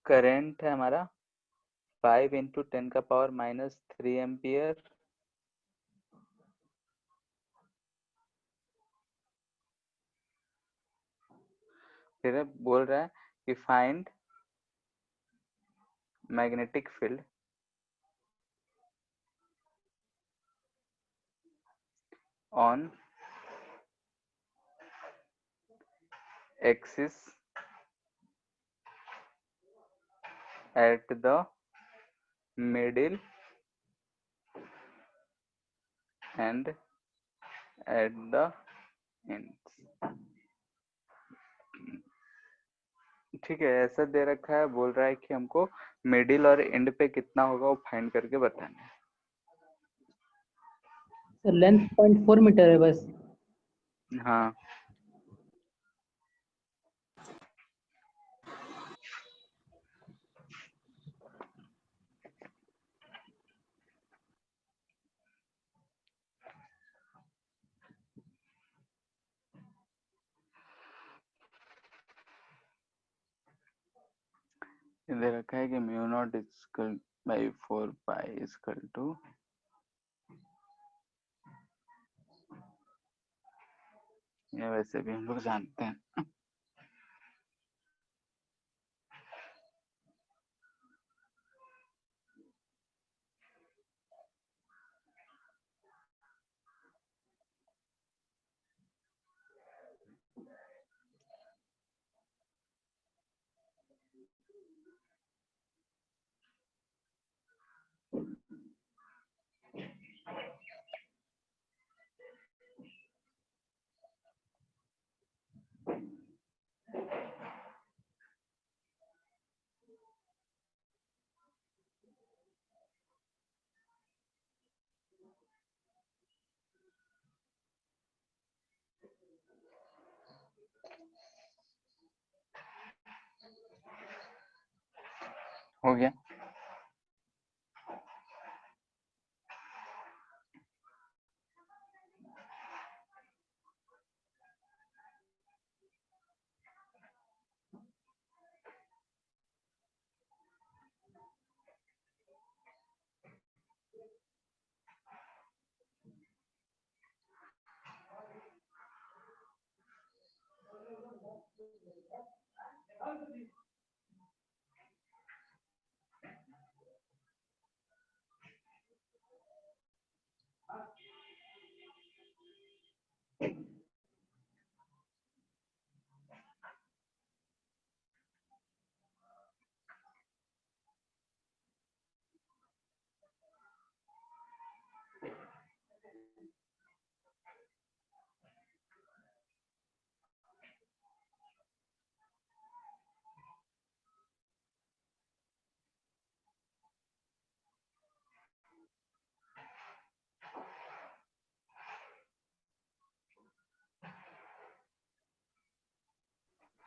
करंट है हमारा 5 × 10⁻³ एम्पियर, फिर बोल रहा है कि find magnetic field on axis at the middle and at the ends। ठीक है, ऐसा दे रखा है, बोल रहा है कि हमको मिडिल और एंड पे कितना होगा वो फाइंड करके बताना है। सर लेंथ 0.4 मीटर है बस। हाँ, दे रखा है कि μ0 = 4π ये वैसे भी हम लोग जानते हैं। हो गया।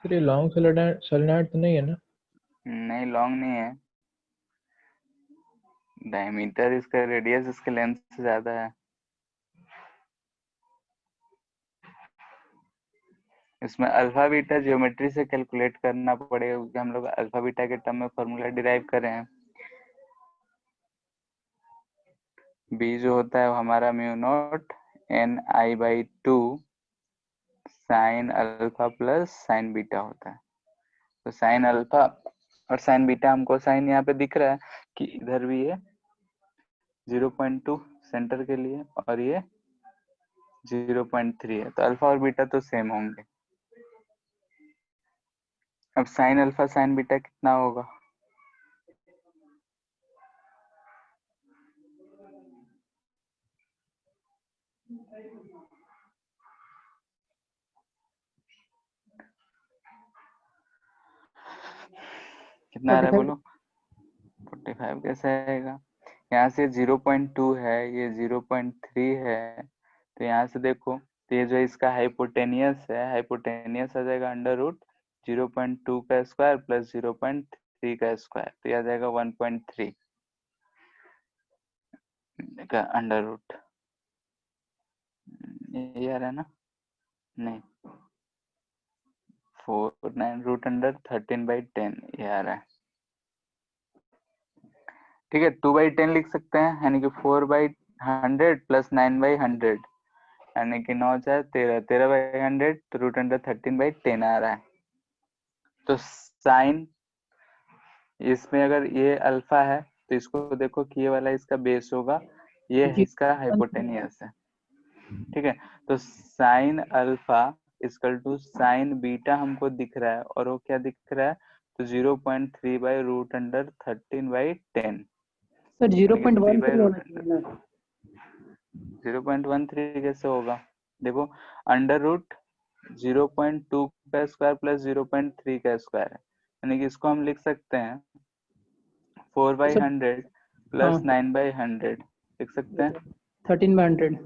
सर ये लॉन्ग सोलेनॉइड तो नहीं है ना? नहीं, लॉन्ग नहीं है, डायमीटर इसका रेडियस इसके लेंथ से ज्यादा है। इसमें अल्फा बीटा ज्योमेट्री से कैलकुलेट करना पड़ेगा, क्योंकि हम लोग अल्फा बीटा के टर्म में फॉर्मूला डिराइव कर रहे हैं। बी जो होता है वो हमारा μ0 Ni/2 sine alpha plus sign beta होता है। तो साइन अल्फा और साइन बीटा हमको साइन यहाँ पे दिख रहा है कि इधर भी ये 0.2 सेंटर के लिए और ये 0.3 है, तो अल्फा और बीटा तो सेम होंगे। अब साइन अल्फा साइन बीटा कितना होगा? कितना आ रहा है 45 बोलो? 45 कैसे आएगा? यहाँ से 0.2 है, ये 0.3 है, तो यहाँ से देखो, तो ये जो इसका हाइपोटेनियस है, हाइपोटेनियस आ जाएगा अंडर रूट 0.2 का स्क्वायर प्लस 0.3 का स्क्वायर, तो यह आ जाएगा 1.3 का अंडर रूट। ये आ रहा है ना? नहीं, 4 रूट अंडर 13/10 ये आ रहा है। ठीक है, 2/10 लिख सकते हैं, यानी कि 4/100 प्लस 9/100, यानी कि 9×4 = 13, 13/100, तो रूट अंडर 13/10 आ रहा है। तो साइन, इसमें अगर ये अल्फा है तो इसको देखो कि ये वाला इसका बेस होगा, ये इसका हाइपोटेनियस है। ठीक है, तो sine alpha equal to sine beta हमको दिख रहा है, और वो क्या दिख रहा है? तो 0.3/√13/10, सर यानी कि 3 बाई 0.13 रूट होना चाहिए ना। 0.13 कैसे होगा? देखो, अंडर रूट 0.2 का स्क्वायर प्लस 0.3 का स्क्वायर है, यानी कि इसको हम लिख सकते हैं 4/100 प्लस हाँ 9/100 लिख सकते हैं। 13/100।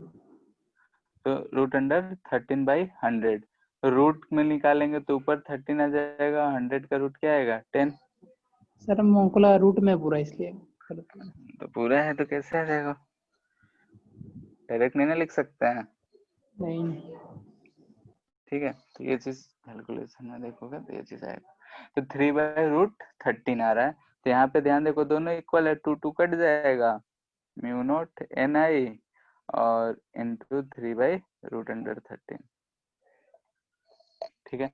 तो रूट अंडर 13/100, रूट में निकालेंगे तो ऊपर 13 आ जाएगा, 100 का रूट क्या आएगा? 10। सर हम अंकुला रूट में पूरा इसलिए गलत मैंने। तो पूरा है तो कैसे आ जाएगा? डायरेक्ट नहीं ना लिख सकते हैं। नहीं ठीक है, तो ये चीज कैलकुलेशन में देखोगे तो ये चीज आएगा। तो 3/√13 आ रहा है, तो यहाँ पे ध्यान देखो, दोनों इक्वल है, 2 कट जाएगा, म्यू नॉट NI और इंटू 3/√13। ठीक है,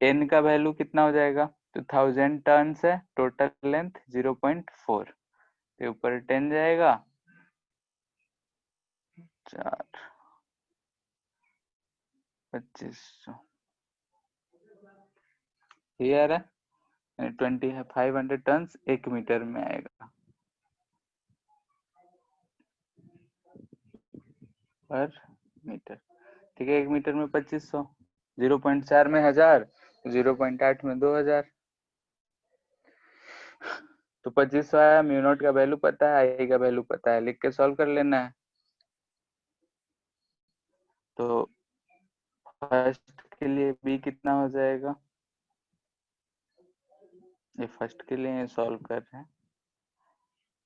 n का वैल्यू कितना हो जाएगा? तो 1000 टर्न्स है, टोटल लेंथ 0.4, तो ऊपर 10 जाएगा, 4 2500 ये आ रहा है, 2500 टर्न्स 1 मीटर में आएगा पर मीटर। ठीक है, 1 मीटर में 2500, 0.4 में 1000, 0.8 में 2000, तो 2500 आया। म्यू नॉट का वैल्यू पता है, आई का वैल्यू पता है, लिख के सॉल्व कर लेना है। तो फर्स्ट के लिए बी कितना हो जाएगा? ये फर्स्ट के लिए सॉल्व कर रहे हैं,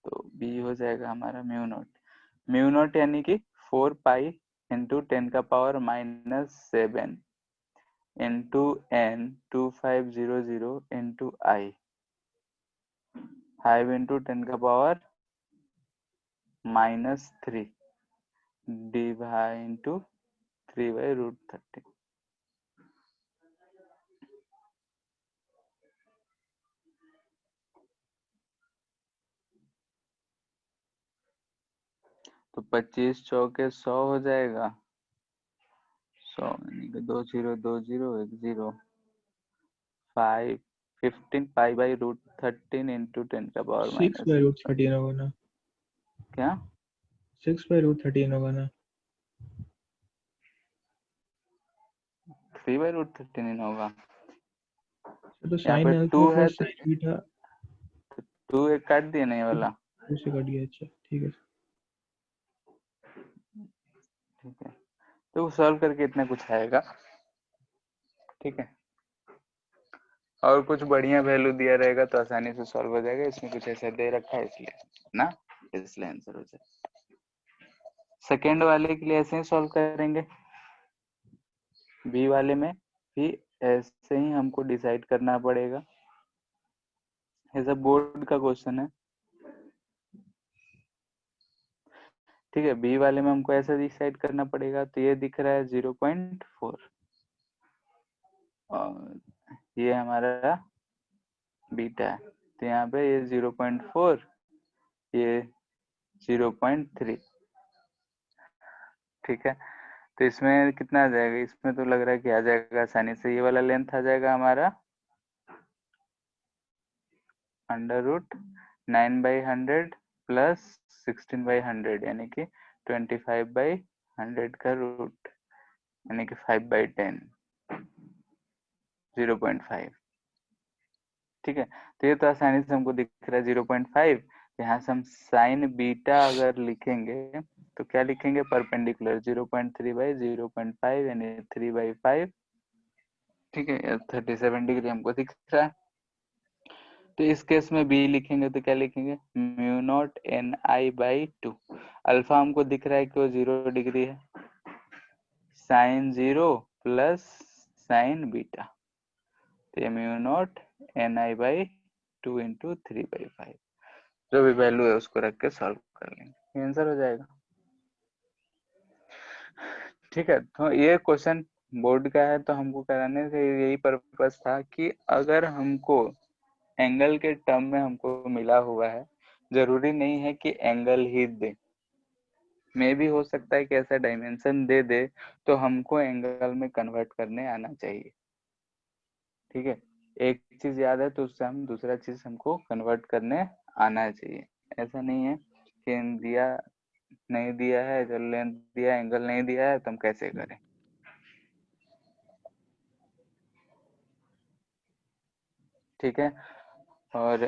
तो बी हो जाएगा हमारा म्यू नॉट। म्यू नॉट यानी कि 4 pi into 10⁻⁻7 into n 2500 into I, 5 into 10⁻³ divide into 3/√13। तो 25 चौके 100 हो जाएगा, 100 यानी कि 2020 10 5 15 पाई/√13 इंटू 10⁻⁻7। 6/√13 होगा ना? क्या 6/√13 होगा ना? 3/√13 होगा? तो यहाँ पे साइन 2 अल्फा है प्लस तो साइन बीटा 2 एक काट दिए नहीं वाला। 2 से कट गया। अच्छा ठीक है। ठीक है, तो सॉल्व करके इतना कुछ आएगा। ठीक है, और कुछ बढ़िया वैल्यू दिया रहेगा तो आसानी से सॉल्व हो जाएगा, इसमें कुछ ऐसा दे रखा है इसलिए ना, इसलिए आंसर हो जाए। सेकेंड वाले के लिए ऐसे ही सॉल्व करेंगे, बी वाले में भी ऐसे ही हमको डिसाइड करना पड़ेगा। ये सब बोर्ड का क्वेश्चन है। ठीक है, बी वाले में हमको ऐसा डिसाइड करना पड़ेगा, तो ये दिख रहा है 0.4, और ये हमारा बीटा है, तो यहाँ पे ये 0.4, ये 0.3। ठीक है, तो इसमें कितना आ जाएगा, इसमें तो लग रहा है कि आ जाएगा आसानी से, ये वाला लेंथ आ जाएगा हमारा √9/100 प्लस 16/100 यानी कि 25/100 का रूट यानी कि 5/10, 0.5। ठीक है, तो ये तो आसानी से हमको दिख रहा है 0.5। यहाँ से हम साइन बीटा अगर लिखेंगे तो क्या लिखेंगे, परपेंडिकुलर 0.3/0.5 यानी 3/5। ठीक है, 37 डिग्री हमको दिख रहा है। तो इस केस में बी लिखेंगे तो क्या लिखेंगे, μ0 ni/2। अल्फा हमको दिख रहा है कि वो 0 डिग्री है, साइन 0 प्लस साइन बीटा, तो ये μ0 ni/2 इंटू 3/5। जो भी वैल्यू है उसको रख के सॉल्व कर लेंगे, आंसर हो जाएगा। ठीक है, तो ये क्वेश्चन बोर्ड का है, तो हमको कराने से यही पर्पस था कि अगर हमको एंगल के टर्म में हमको मिला हुआ है, जरूरी नहीं है कि एंगल ही दे, मे भी हो सकता है कि ऐसा डायमेंशन दे दे तो हमको एंगल में कन्वर्ट करने आना चाहिए। ठीक है, एक चीज याद है तो उससे हम दूसरा चीज हमको कन्वर्ट करने आना चाहिए। ऐसा नहीं है कि दिया नहीं दिया है, जो लेंथ दिया एंगल नहीं दिया है तो हम कैसे करें। ठीक है, और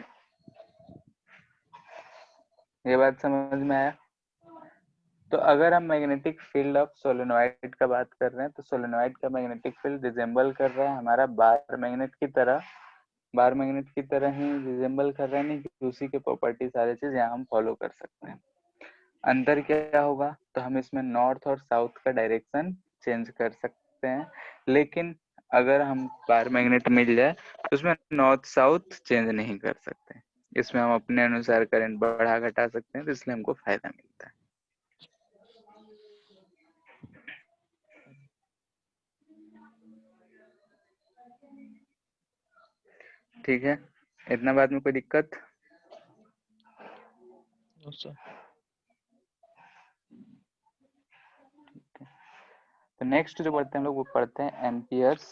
ये बात समझ में आया। तो अगर हम मैग्नेटिक फील्ड ऑफ सोलेनोइड का बात कर रहे हैं तो सोलेनोइड का मैग्नेटिक फील्ड रिजेंबल कर रहा है हमारा बार मैग्नेट की तरह, बार मैग्नेट की तरह ही रिजेंबल कर रहा है, नहीं कि उसी के प्रॉपर्टी सारे चीज यहाँ हम फॉलो कर सकते हैं। अंतर क्या होगा, तो हम इसमें नॉर्थ और साउथ का डायरेक्शन चेंज कर सकते हैं, लेकिन अगर हम बार मैग्नेट मिल जाए तो उसमें नॉर्थ साउथ चेंज नहीं कर सकते, इसमें हम अपने अनुसार करंट बढ़ा घटा सकते हैं, तो इसलिए हमको फायदा मिलता है। ठीक है, इतना बात में कोई दिक्कत? तो नेक्स्ट जो पढ़ते हैं हम लोग वो पढ़ते हैं एम्पियर्स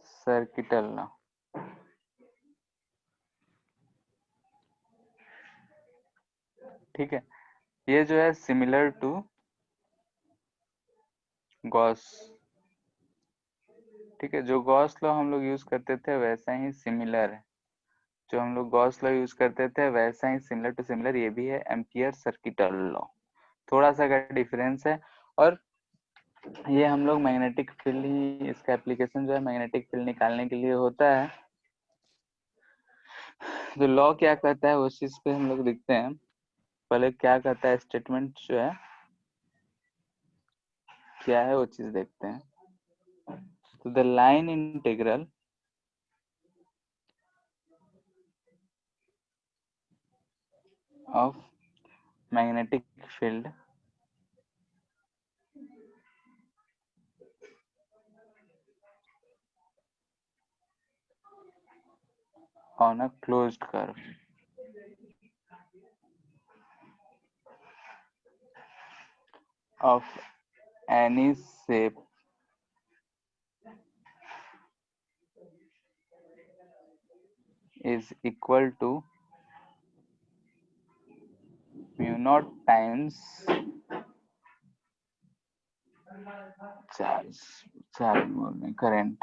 सर्किटल लॉ। ठीक है, ये जो है सिमिलर टू गॉस। ठीक है, जो गॉस लॉ हम लोग यूज करते थे वैसा ही सिमिलर है, जो हम लोग गॉस लॉ यूज करते थे वैसा ही सिमिलर टू सिमिलर ये भी है, एम्पियर सर्किटल लॉ। थोड़ा सा का डिफरेंस है, और ये हम लोग मैग्नेटिक फील्ड ही, इसका एप्लीकेशन जो है मैग्नेटिक फील्ड निकालने के लिए होता है। तो लॉ क्या कहता है उस चीज पे हम लोग देखते हैं। पहले क्या कहता है स्टेटमेंट जो है क्या है वो चीज देखते हैं। तो the line integral of magnetic field on a closed curve of any shape is equal to mu0 times charge current।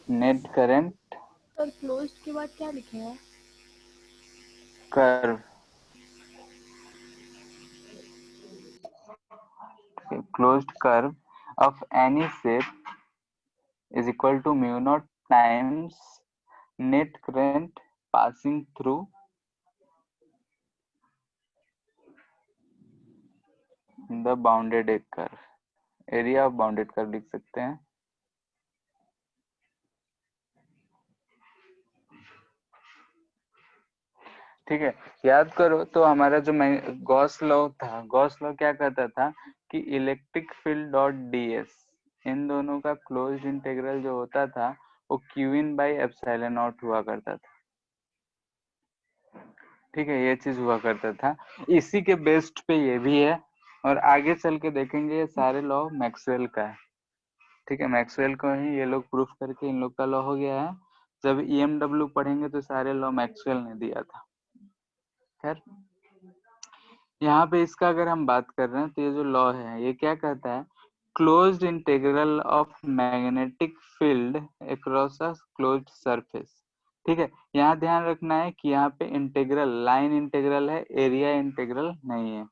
Net current और क्लोज्ड के बाद क्या लिखेगा? Curve, closed curve of any shape is equal to mu0 times net current passing through the bounded curve, area of bounded curve लिख सकते हैं। ठीक है, याद करो तो हमारा जो गॉस लॉ था, गॉस लॉ क्या कहता था कि इलेक्ट्रिक फील्ड डॉट ds इन दोनों का क्लोज्ड इंटीग्रल जो होता था वो q in by epsilon not हुआ करता था। ठीक है, ये चीज हुआ करता था, इसी के बेस्ड पे ये भी है, और आगे चल के देखेंगे ये सारे लॉ मैक्सवेल का है। ठीक है, मैक्सवेल को ही ये लोग प्रूफ करके इन लोग का लॉ हो गया है। जब EMW पढ़ेंगे तो सारे लॉ मैक्सवेल ने दिया था। खैर, यहाँ पे इसका अगर हम बात कर रहे हैं तो ये जो लॉ है ये क्या कहता है, closed integral of magnetic field across a closed surface. ठीक है, यहाँ ध्यान रखना है कि यहाँ पे इंटीग्रल लाइन इंटीग्रल है, एरिया इंटीग्रल नहीं है।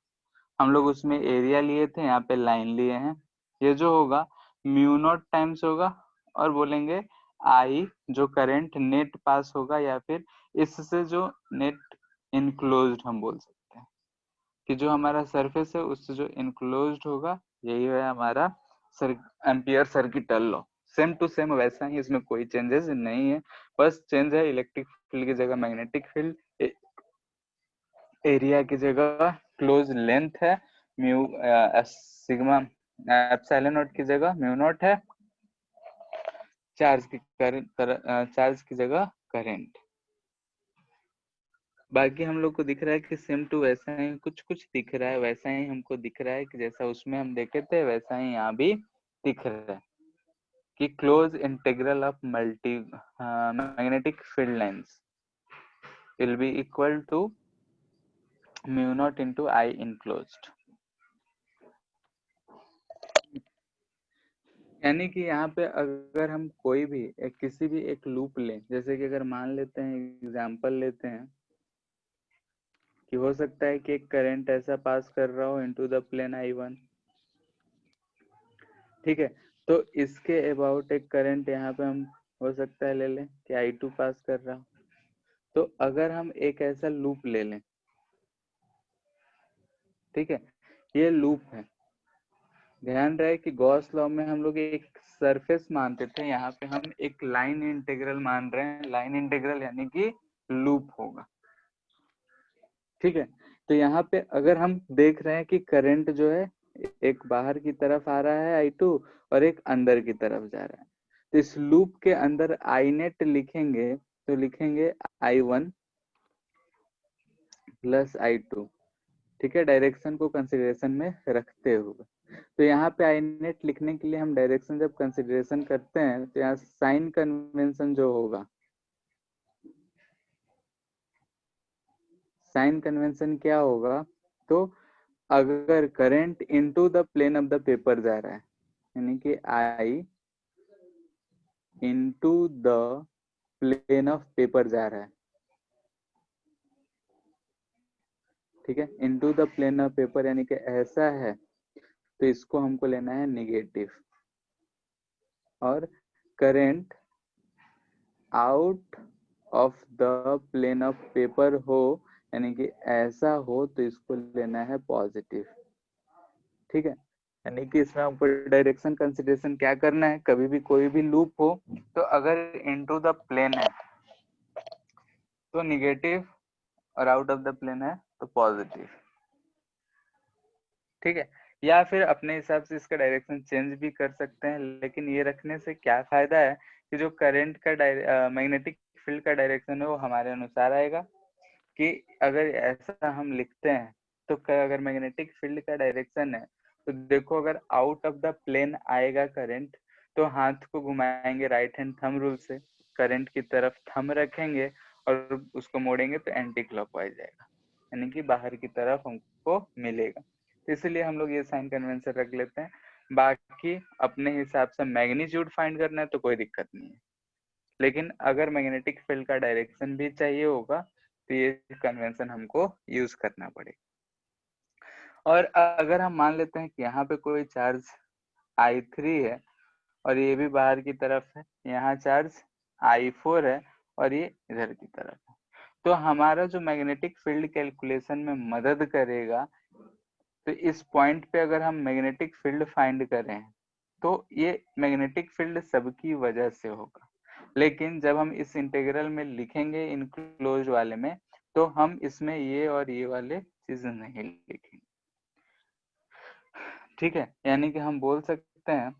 हम लोग उसमें एरिया लिए थे, यहाँ पे लाइन लिए हैं। ये जो होगा म्यू नॉट टाइम्स होगा, और बोलेंगे आई जो करंट नेट पास होगा, या फिर इससे जो नेट इनक्लोज्ड हम बोल सकते हैं कि जो हमारा सरफेस है उससे जो इनक्लोज्ड होगा, यही है हमारा ampere circuital law. Same to same वैसा ही, इसमें कोई चेंजेस नहीं है, बस चेंज है इलेक्ट्रिक फील्ड की जगह मैग्नेटिक फील्ड, एरिया की जगह क्लोज लेंथ है, म्यू सिग्मा एप्सिलॉन नॉट की जगह म्यू नॉट है, चार्ज की जगह करंट। बाकी हम लोग को दिख रहा है कि सेम टू वैसा ही कुछ कुछ दिख रहा है, वैसा ही हमको दिख रहा है कि जैसा उसमें हम देखे थे वैसा ही यहाँ भी दिख रहा है कि close integral of multi magnetic field lines will be equal to mu naught into I enclosed. यानी कि यहाँ पे अगर हम कोई भी किसी भी एक लूप लें, जैसे कि अगर मान लेते हैं, एग्जांपल लेते हैं कि हो सकता है कि एक करंट ऐसा पास कर रहा हो इनटू द प्लेन I1। ठीक है, तो इसके अबाउट एक करंट यहाँ पे हम हो सकता है ले लें कि I2 पास कर रहा हो। तो अगर हम एक ऐसा लूप ले लें, ठीक है, ये लूप है, ध्यान रहे कि गॉस लॉ में हम लोग एक सरफेस मानते थे, यहाँ पे हम एक लाइन इंटीग्रल मान रहे हैं। लाइन इंटीग्रल यानी कि लूप होगा। ठीक है, तो यहाँ पे अगर हम देख रहे हैं कि करंट जो है एक बाहर की तरफ आ रहा है I2 और एक अंदर की तरफ जा रहा है, तो इस लूप के अंदर आई नेट लिखेंगे तो लिखेंगे I1 प्लस I2। ठीक है, डायरेक्शन को कंसिडरेशन में रखते हुए। तो यहाँ पे आई नेट लिखने के लिए हम डायरेक्शन जब कंसिडरेशन करते हैं तो यहाँ साइन कन्वेंशन जो होगा, साइन कन्वेंशन क्या होगा, तो अगर current into the plane of the paper जा रहा है, यानी कि I into the plane of paper जा रहा है, ठीक है, into the plane of paper यानी कि ऐसा है, तो इसको हमको लेना है निगेटिव। और current out of the plane of paper हो यानी कि ऐसा हो, तो इसको लेना है पॉजिटिव। ठीक है, यानी कि इसमें हमको डायरेक्शन कंसिडरेशन क्या करना है, कभी भी कोई भी लूप हो तो अगर इनटू द प्लेन है तो निगेटिव, और आउट ऑफ द प्लेन है तो पॉजिटिव। ठीक है, या फिर अपने हिसाब से इसका डायरेक्शन चेंज भी कर सकते हैं, लेकिन ये रखने से क्या फायदा है कि जो करंट का मैग्नेटिक फील्ड का डायरेक्शन है वो हमारे अनुसार आएगा। कि अगर ऐसा हम लिखते हैं तो अगर मैग्नेटिक फील्ड का डायरेक्शन है तो देखो, अगर आउट ऑफ द प्लेन आएगा करंट तो हाथ को घुमाएंगे राइट हैंड थंब रूल से, करंट की तरफ थंब रखेंगे और उसको मोड़ेंगे तो एंटी क्लॉकवाइज आएगा, यानी कि बाहर की तरफ हमको मिलेगा। तो इसलिए हम लोग ये साइन कन्वेंशन रख लेते हैं। बाकी अपने हिसाब से मैग्नीट्यूड फाइंड करना है तो कोई दिक्कत नहीं है, लेकिन अगर मैग्नेटिक फील्ड का डायरेक्शन भी चाहिए होगा तो ये कन्वेंशन हमको यूज करना पड़ेगा। और अगर हम मान लेते हैं कि यहाँ पे कोई चार्ज I3 है और ये भी बाहर की तरफ है, यहाँ चार्ज I4 है और ये इधर की तरफ है, तो हमारा जो मैग्नेटिक फील्ड कैलकुलेशन में मदद करेगा, तो इस पॉइंट पे अगर हम मैग्नेटिक फील्ड फाइंड करें तो ये मैग्नेटिक फील्ड सबकी वजह से होगा। लेकिन जब हम इस इंटीग्रल में लिखेंगे इनक्लोज वाले में तो हम इसमें ये और ये वाले चीज नहीं लिखेंगे। ठीक है, यानी कि हम बोल सकते हैं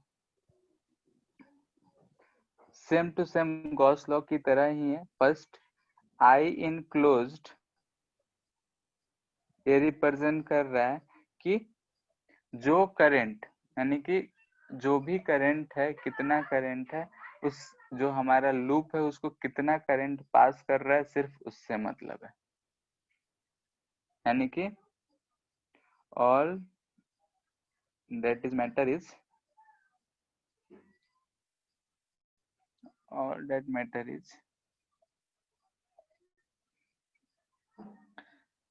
same to same Gauss law की तरह ही है। फर्स्ट आई इनक्लोज्ड ये रिप्रेजेंट कर रहा है कि जो करंट, यानी कि जो भी करंट है, कितना करंट है, उस जो हमारा लूप है उसको कितना करंट पास कर रहा है, सिर्फ उससे मतलब है। यानी कि all that is matter is all that matter is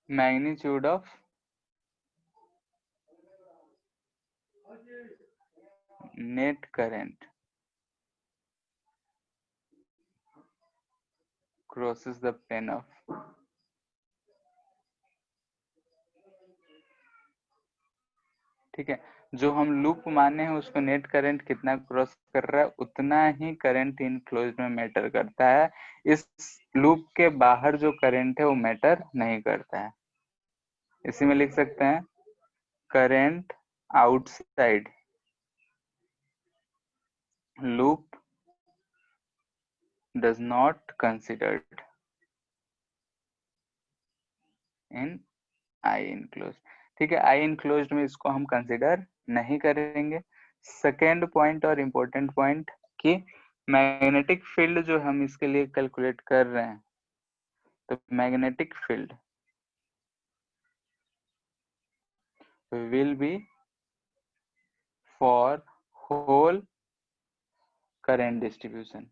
magnitude of net current crosses the plane of ठीक है, जो हम लूप माने हैं उसको नेट करंट कितना क्रॉस कर रहा है उतना ही करंट इनक्लोज्ड में मैटर करता है। इस लूप के बाहर जो करंट है वो मैटर नहीं करता है। इसी में लिख सकते हैं current outside loop does not considered in I enclosed. ठीक है, आई इनक्लोज्ड में इसको हम कंसिडर नहीं करेंगे। सेकेंड पॉइंट और इम्पोर्टेंट पॉइंट कि मैग्नेटिक फील्ड जो हम इसके लिए कैलकुलेट कर रहे हैं, तो magnetic field will be for whole current distribution.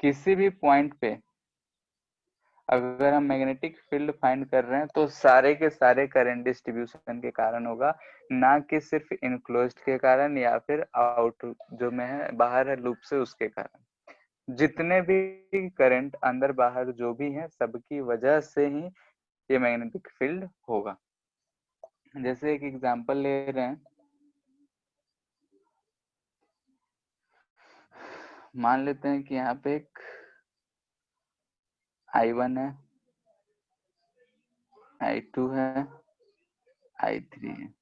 किसी भी पॉइंट पे अगर हम मैग्नेटिक फील्ड फाइंड कर रहे हैं तो सारे के सारे करंट डिस्ट्रीब्यूशन के कारण होगा, ना कि सिर्फ इनक्लोज्ड के कारण या फिर आउट जो में है बाहर है लूप से उसके कारण। जितने भी करंट अंदर बाहर जो भी है सबकी वजह से ही ये मैग्नेटिक फील्ड होगा। जैसे एक एग्जांपल ले रहे हैं, मान लेते हैं कि यहाँ पे एक I1 है, I2 है, I3 है।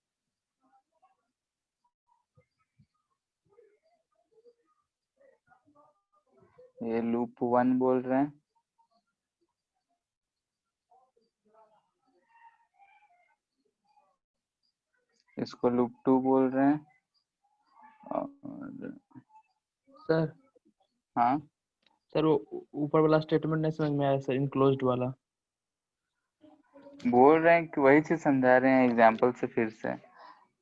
ये लूप 1 बोल रहे हैं, इसको लूप 2 बोल रहे हैं, और सर हाँ सर वो ऊपर वाला स्टेटमेंट नहीं समझ में आया सर, इनक्लोज्ड वाला। बोल रहे हैं कि वही चीज समझा रहे हैं एग्जाम्पल से फिर से।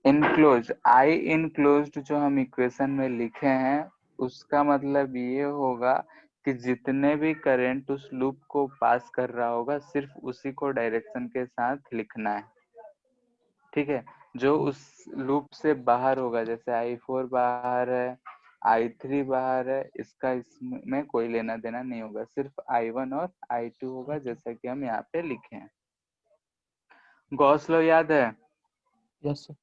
इनक्लोज आई इनक्लोज्ड जो हम इक्वेशन में लिखे हैं उसका मतलब ये होगा कि जितने भी करंट उस लूप को पास कर रहा होगा सिर्फ उसी को डायरेक्शन के साथ लिखना है। ठीक है, जो उस लूप से बाहर होगा, जैसे I4 बाहर है, I3 बाहर है, इसका इसमें कोई लेना देना नहीं होगा, सिर्फ I1 और I2 होगा, जैसा कि हम यहाँ पे लिखे हैं। गॉस लॉ याद है? Yes sir.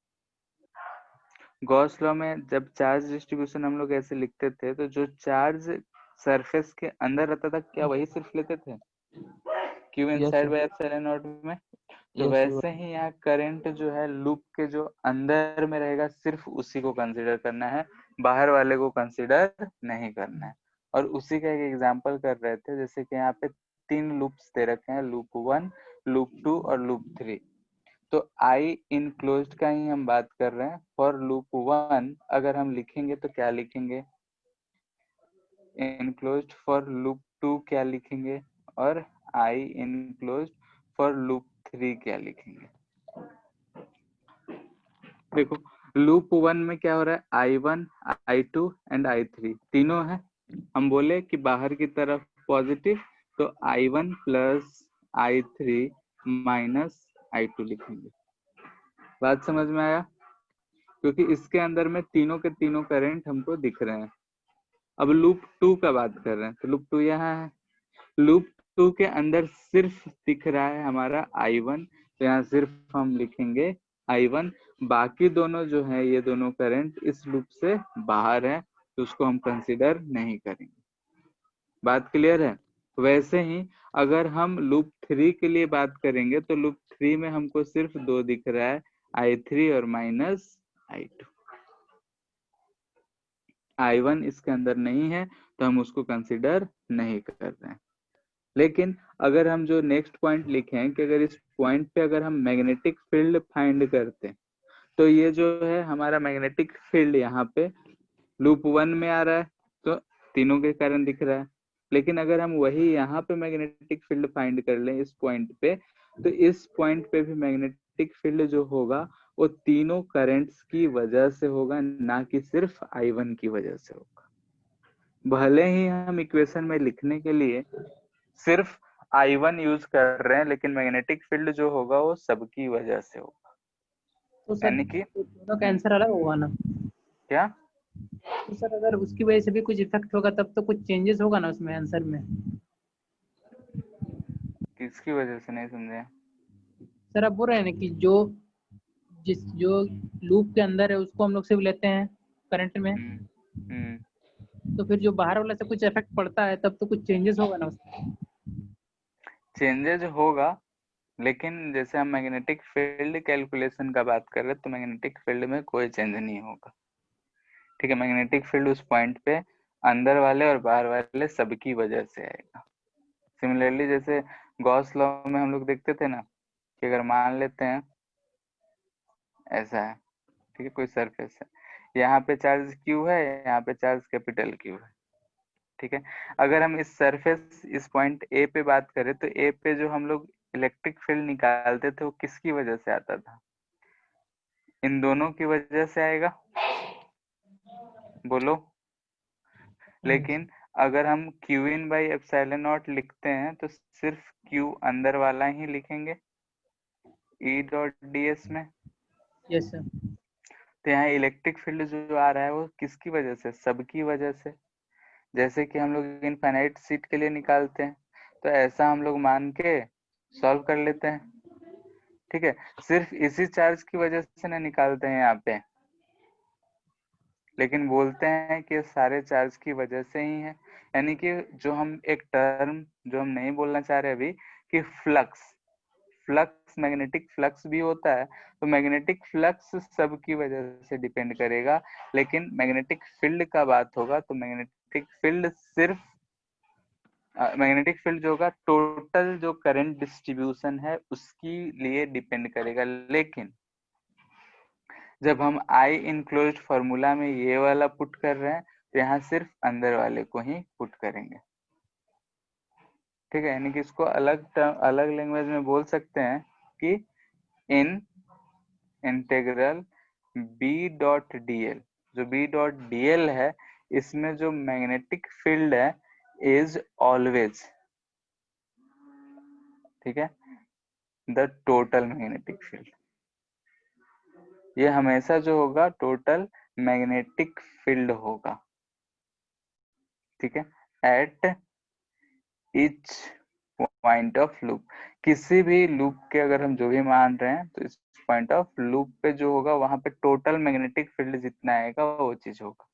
गॉस लॉ में जब चार्ज डिस्ट्रीब्यूशन हम लोग ऐसे लिखते थे तो जो चार्ज सरफेस के अंदर रहता था क्या वही सिर्फ लेते थे Q yes inside sir. By epsilon not में? तो यस वैसे सर। ही यहाँ करंट जो है लूप के जो अंदर में रहेगा सिर्फ उसी को कंसीडर करना है, बाहर वाले को कंसीडर नहीं करना है। और उसी का एक एग्जांपल कर रहे थे, जैसे कि यहाँ पे 3 लूप्स दे रखे हैं, लूप 1, लूप 2 और लूप 3। तो आई इनक्लोज्ड का ही हम बात कर रहे हैं। फॉर लूप 1 अगर हम लिखेंगे तो क्या लिखेंगे, इनक्लोज्ड। फॉर लूप 2 क्या लिखेंगे, और आई इनक्लोज्ड फॉर लूप 3 क्या लिखेंगे। देखो लूप 1 में क्या हो रहा है, I1, I2 एंड I3 तीनों है। हम बोले कि बाहर की तरफ पॉजिटिव, तो I1 plus I3 minus I2 लिखेंगे। बात समझ में आया? क्योंकि इसके अंदर में तीनों के तीनों करंट हमको दिख रहे हैं। अब लूप 2 का बात कर रहे हैं, तो लूप 2 यहाँ है। लूप 2 के अंदर सिर्फ दिख रहा है हमारा I1, तो यहाँ सिर्फ हम लिखेंगे I1। बाकी दोनों जो है ये दोनों करंट इस लूप से बाहर है, तो उसको हम कंसीडर नहीं करेंगे। बात क्लियर है? वैसे ही अगर हम लूप 3 के लिए बात करेंगे तो लूप 3 में हमको सिर्फ 2 दिख रहा है, I3 और -I2। I1 इसके अंदर नहीं है तो हम उसको कंसिडर नहीं कर रहे हैं। लेकिन अगर हम जो नेक्स्ट पॉइंट लिखे हैं कि अगर इस पॉइंट पे अगर हम मैग्नेटिक फील्ड फाइंड करते हैं तो ये जो है हमारा मैग्नेटिक फील्ड यहाँ पे लूप 1 में आ रहा है तो तीनों के कारण दिख रहा है। लेकिन अगर हम वही यहाँ पे मैग्नेटिक फील्ड फाइंड कर लें इस पॉइंट पे, तो इस पॉइंट पे भी मैग्नेटिक फील्ड जो होगा वो तीनों करंट्स की वजह से होगा, ना कि सिर्फ I1 की वजह से होगा। भले ही हम इक्वेशन में लिखने के लिए सिर्फ I1 यूज कर रहे हैं, लेकिन मैग्नेटिक फील्ड जो होगा वो सबकी वजह से होगा। तो सर यानी कि दोनों का आंसर अलग होगा ना? क्या? तो सर अगर उसकी वजह से भी कुछ इफेक्ट होगा तब तो कुछ चेंजेस होगा ना उसमें आंसर में? किसकी वजह से, नहीं समझे। सर आप बोल रहे हैं ना कि जो लूप के अंदर है उसको हम लोग सिर्फ लेते हैं करंट में, तो फिर जो बाहर वाला से कुछ इफेक्ट पड़ता है तब तो कुछ चेंजेस होगा ना उसमें? चेंजेस होगा, लेकिन जैसे हम मैग्नेटिक फील्ड कैलकुलेशन का बात कर रहे हैं तो मैग्नेटिक फील्ड में कोई चेंज नहीं होगा। ठीक है, मैग्नेटिक फील्ड उस पॉइंट पे अंदर वाले और बाहर वाले सबकी वजह से आएगा। सिमिलरली जैसे गॉस लॉ में हम लोग देखते थे ना कि अगर मान लेते हैं ऐसा है, ठीक है, कोई सरफेस है, यहाँ पे चार्ज क्यू है, यहाँ पे चार्ज कैपिटल क्यू है। ठीक है, अगर हम इस सरफेस इस पॉइंट ए पे बात करें तो ए पे जो हम लोग इलेक्ट्रिक फील्ड निकालते थे वो किसकी वजह से आता था? इन दोनों की वजह से आएगा, बोलो। लेकिन अगर हम Q in by epsilon not लिखते हैं तो सिर्फ क्यू अंदर वाला ही लिखेंगे ई डॉट डी एस में। Yes sir. तो यहाँ इलेक्ट्रिक फील्ड जो आ रहा है वो किसकी वजह से? सबकी वजह से। जैसे कि हम लोग इनफाइनाइट सीट के लिए निकालते हैं तो ऐसा हम लोग मान के सॉल्व कर लेते हैं। ठीक है, सिर्फ इसी चार्ज की वजह से ना निकालते हैं यहाँ पे, लेकिन बोलते हैं कि सारे चार्ज की वजह से ही है। यानी कि जो हम एक टर्म जो हम नहीं बोलना चाह रहे अभी कि फ्लक्स मैग्नेटिक फ्लक्स भी होता है, तो मैग्नेटिक फ्लक्स सबकी वजह से डिपेंड करेगा। लेकिन मैग्नेटिक फील्ड का बात होगा तो मैग्नेटिक फील्ड सिर्फ मैग्नेटिक फील्ड जो होगा टोटल जो करंट डिस्ट्रीब्यूशन है उसकी लिए डिपेंड करेगा। लेकिन जब हम आई इनक्लोज्ड फॉर्मूला में ये वाला पुट कर रहे हैं तो यहाँ सिर्फ अंदर वाले को ही पुट करेंगे। ठीक है, यानी कि इसको अलग लैंग्वेज में बोल सकते हैं कि इन integral B dot D L, जो बी डॉट डी एल है इसमें जो मैग्नेटिक फील्ड है इज ऑलवेज, ठीक है, द टोटल मैग्नेटिक फील्ड। ये हमेशा जो होगा टोटल मैग्नेटिक फील्ड होगा। ठीक है, at each point of loop, किसी भी लूप के अगर हम जो भी मान रहे हैं तो इस पॉइंट ऑफ लूप पे जो होगा वहां पे टोटल मैग्नेटिक फील्ड जितना आएगा वो चीज होगा।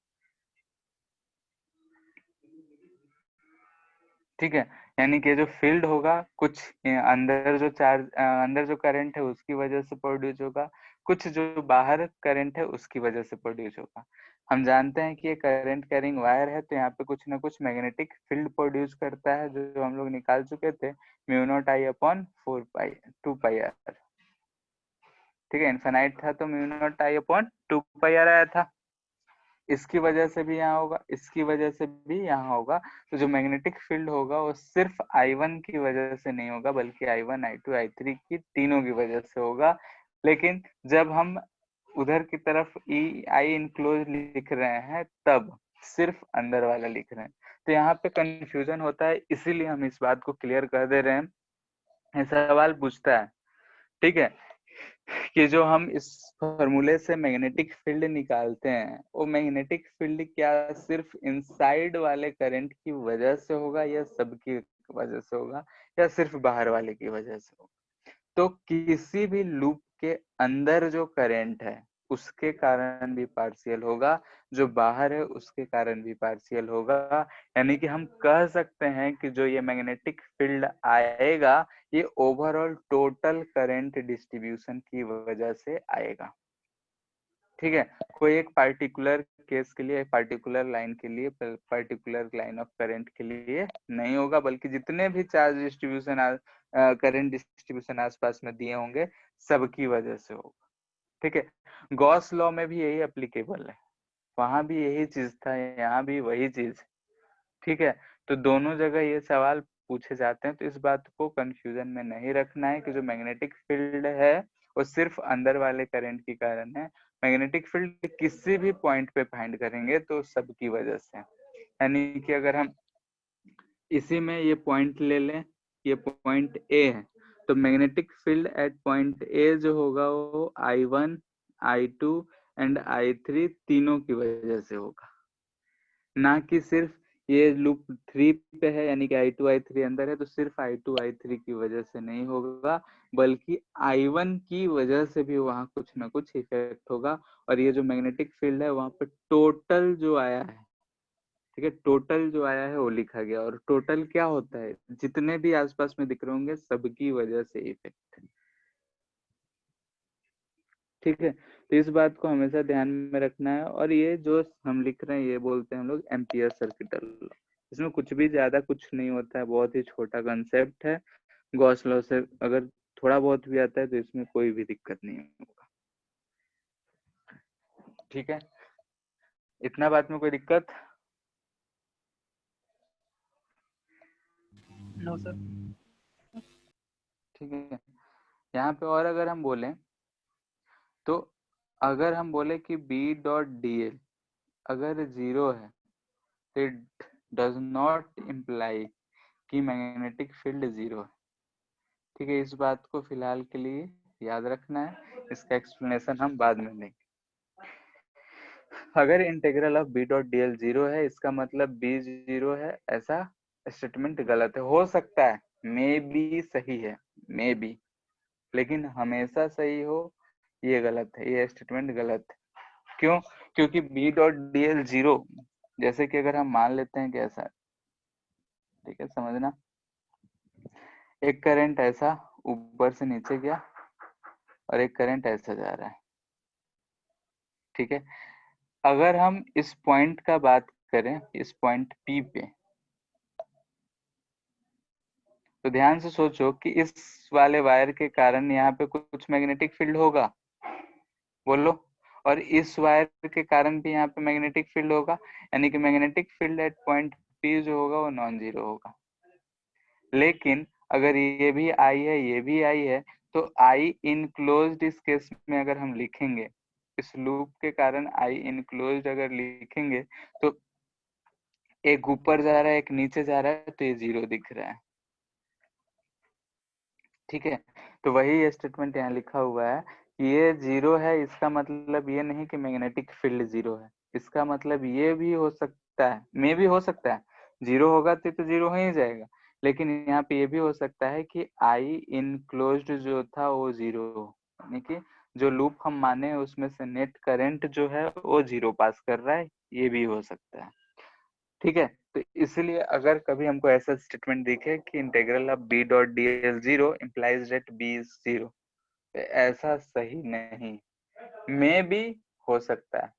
ठीक है, यानी कि जो फील्ड होगा कुछ अंदर जो चार्ज अंदर जो करंट है उसकी वजह से प्रोड्यूस होगा, कुछ जो बाहर करंट है उसकी वजह से प्रोड्यूस होगा। हम जानते हैं कि ये करंट कैरिंग वायर है तो यहाँ पे कुछ ना कुछ मैग्नेटिक फील्ड प्रोड्यूस करता है, जो हम लोग निकाल चुके थे, mu naught I upon 2 pi r. ठीक है, इनफाइनाइट था तो mu naught I upon 2 pi r आया था। इसकी वजह से भी यहाँ होगा, इसकी वजह से भी यहाँ होगा। तो जो मैग्नेटिक फील्ड होगा वो सिर्फ I1 की वजह से नहीं होगा बल्कि I1, I2, I3 की तीनों की वजह से होगा। लेकिन जब हम उधर की तरफ आई इनक्लोज लिख रहे हैं तब सिर्फ अंदर वाला लिख रहे हैं, तो यहाँ पे कंफ्यूजन होता है, इसीलिए हम इस बात को क्लियर कर दे रहे हैं। सवाल पूछता है, ठीक है, कि जो हम इस फॉर्मूले से मैग्नेटिक फील्ड निकालते हैं वो मैग्नेटिक फील्ड क्या सिर्फ इनसाइड वाले करंट की वजह से होगा या सबकी वजह से होगा या सिर्फ बाहर वाले की वजह से होगा? तो किसी भी लूप के अंदर जो करंट है उसके कारण भी पार्शियल होगा, जो बाहर है उसके कारण भी पार्शियल होगा। यानी कि हम कह सकते हैं कि जो ये मैग्नेटिक फील्ड आएगा ये ओवरऑल टोटल करंट डिस्ट्रीब्यूशन की वजह से आएगा। ठीक है, कोई एक पार्टिकुलर केस के लिए, पार्टिकुलर लाइन के लिए, पार्टिकुलर लाइन ऑफ करंट के लिए नहीं होगा, बल्कि जितने भी चार्ज डिस्ट्रीब्यूशन करंट डिस्ट्रीब्यूशन आसपास में दिए होंगे सबकी वजह से होगा। ठीक है, गॉस लॉ में भी यही एप्लीकेबल है, वहां भी यही चीज था, यहाँ भी वही चीज। ठीक है, तो दोनों जगह ये सवाल पूछे जाते हैं, तो इस बात को कंफ्यूजन में नहीं रखना है कि जो मैग्नेटिक फील्ड है वो सिर्फ अंदर वाले करंट के कारण है। मैग्नेटिक फील्ड किसी भी पॉइंट पे फाइंड करेंगे तो सबकी वजह से। यानी कि अगर हम इसी में ये पॉइंट ले लें, ये पॉइंट ए है, तो magnetic field at point A जो होगा वो I1, I2 एंड I3 तीनों की वजह से होगा, ना कि सिर्फ ये लूप 3 पे है यानी कि I2 I3 अंदर है तो सिर्फ I2 I3 की वजह से नहीं होगा, बल्कि I1 की वजह से भी वहां कुछ ना कुछ इफेक्ट होगा। और ये जो मैग्नेटिक फील्ड है वहां पे टोटल जो आया है, ठीक है, टोटल जो आया है वो लिखा गया, और टोटल क्या होता है, जितने भी आसपास में दिख रहे होंगे सबकी वजह से इफेक्ट। ठीक है, तो इस बात को हमेशा ध्यान में रखना है। और ये जो हम लिख रहे हैं ये बोलते हैं हम लोग एम्पियर सर्किटल लॉ। इसमें कुछ भी ज्यादा कुछ नहीं होता है, बहुत ही छोटा कंसेप्ट है। गॉस लॉ से अगर थोड़ा बहुत भी आता है तो इसमें कोई भी दिक्कत नहीं होगा। ठीक है, इतना बात में कोई दिक्कत? No sir. ठीक है, यहाँ पे और अगर हम बोलें तो अगर हम बोले कि बी डॉट डी एल अगर जीरो है तो इट डज नॉट इम्प्लाई कि मैग्नेटिक फील्ड जीरो है। ठीक है, इस बात को फिलहाल के लिए याद रखना है, इसका एक्सप्लेनेशन हम बाद में देंगे। अगर integral of B dot D l zero है इसका मतलब बी जीरो है, ऐसा स्टेटमेंट गलत है। हो सकता है मे बी सही है, मे बी, लेकिन हमेशा सही हो ये गलत है, ये स्टेटमेंट गलत है। क्यों? क्योंकि B dot D l zero, जैसे कि अगर हम मान लेते हैं कि ऐसा, ठीक है समझना, एक करंट ऐसा ऊपर से नीचे गया और एक करंट ऐसा जा रहा है। ठीक है, अगर हम इस पॉइंट का बात करें, इस पॉइंट P पे, तो ध्यान से सोचो कि इस वाले वायर के कारण यहाँ पे कुछ मैग्नेटिक फील्ड होगा, बोलो, और इस वायर के कारण भी यहाँ पे मैग्नेटिक फील्ड होगा, यानी कि magnetic field at point P जो होगा वो नॉन जीरो होगा। लेकिन अगर ये भी I है ये भी I है तो I इनक्लोज्ड इस केस में अगर हम लिखेंगे, इस लूप के कारण I इनक्लोज्ड अगर लिखेंगे तो एक ऊपर जा रहा है एक नीचे जा रहा है तो ये जीरो दिख रहा है। ठीक है, तो वही स्टेटमेंट यहाँ लिखा हुआ है कि ये जीरो है, इसका मतलब ये नहीं कि मैग्नेटिक फील्ड जीरो है, इसका मतलब ये भी हो सकता है, मे भी हो सकता है, जीरो होगा तो जीरो हो ही जाएगा, लेकिन यहाँ पे ये भी हो सकता है कि आई इनक्लोज्ड जो था वो जीरो हो, यानी कि जो लूप हम माने उसमें से नेट करंट जो है वो जीरो पास कर रहा है, ये भी हो सकता है। ठीक है, तो इसलिए अगर कभी हमको ऐसा स्टेटमेंट दिखे कि integral of B dot D l zero implies that B is zero, तो ऐसा सही नहीं, मे भी हो सकता है,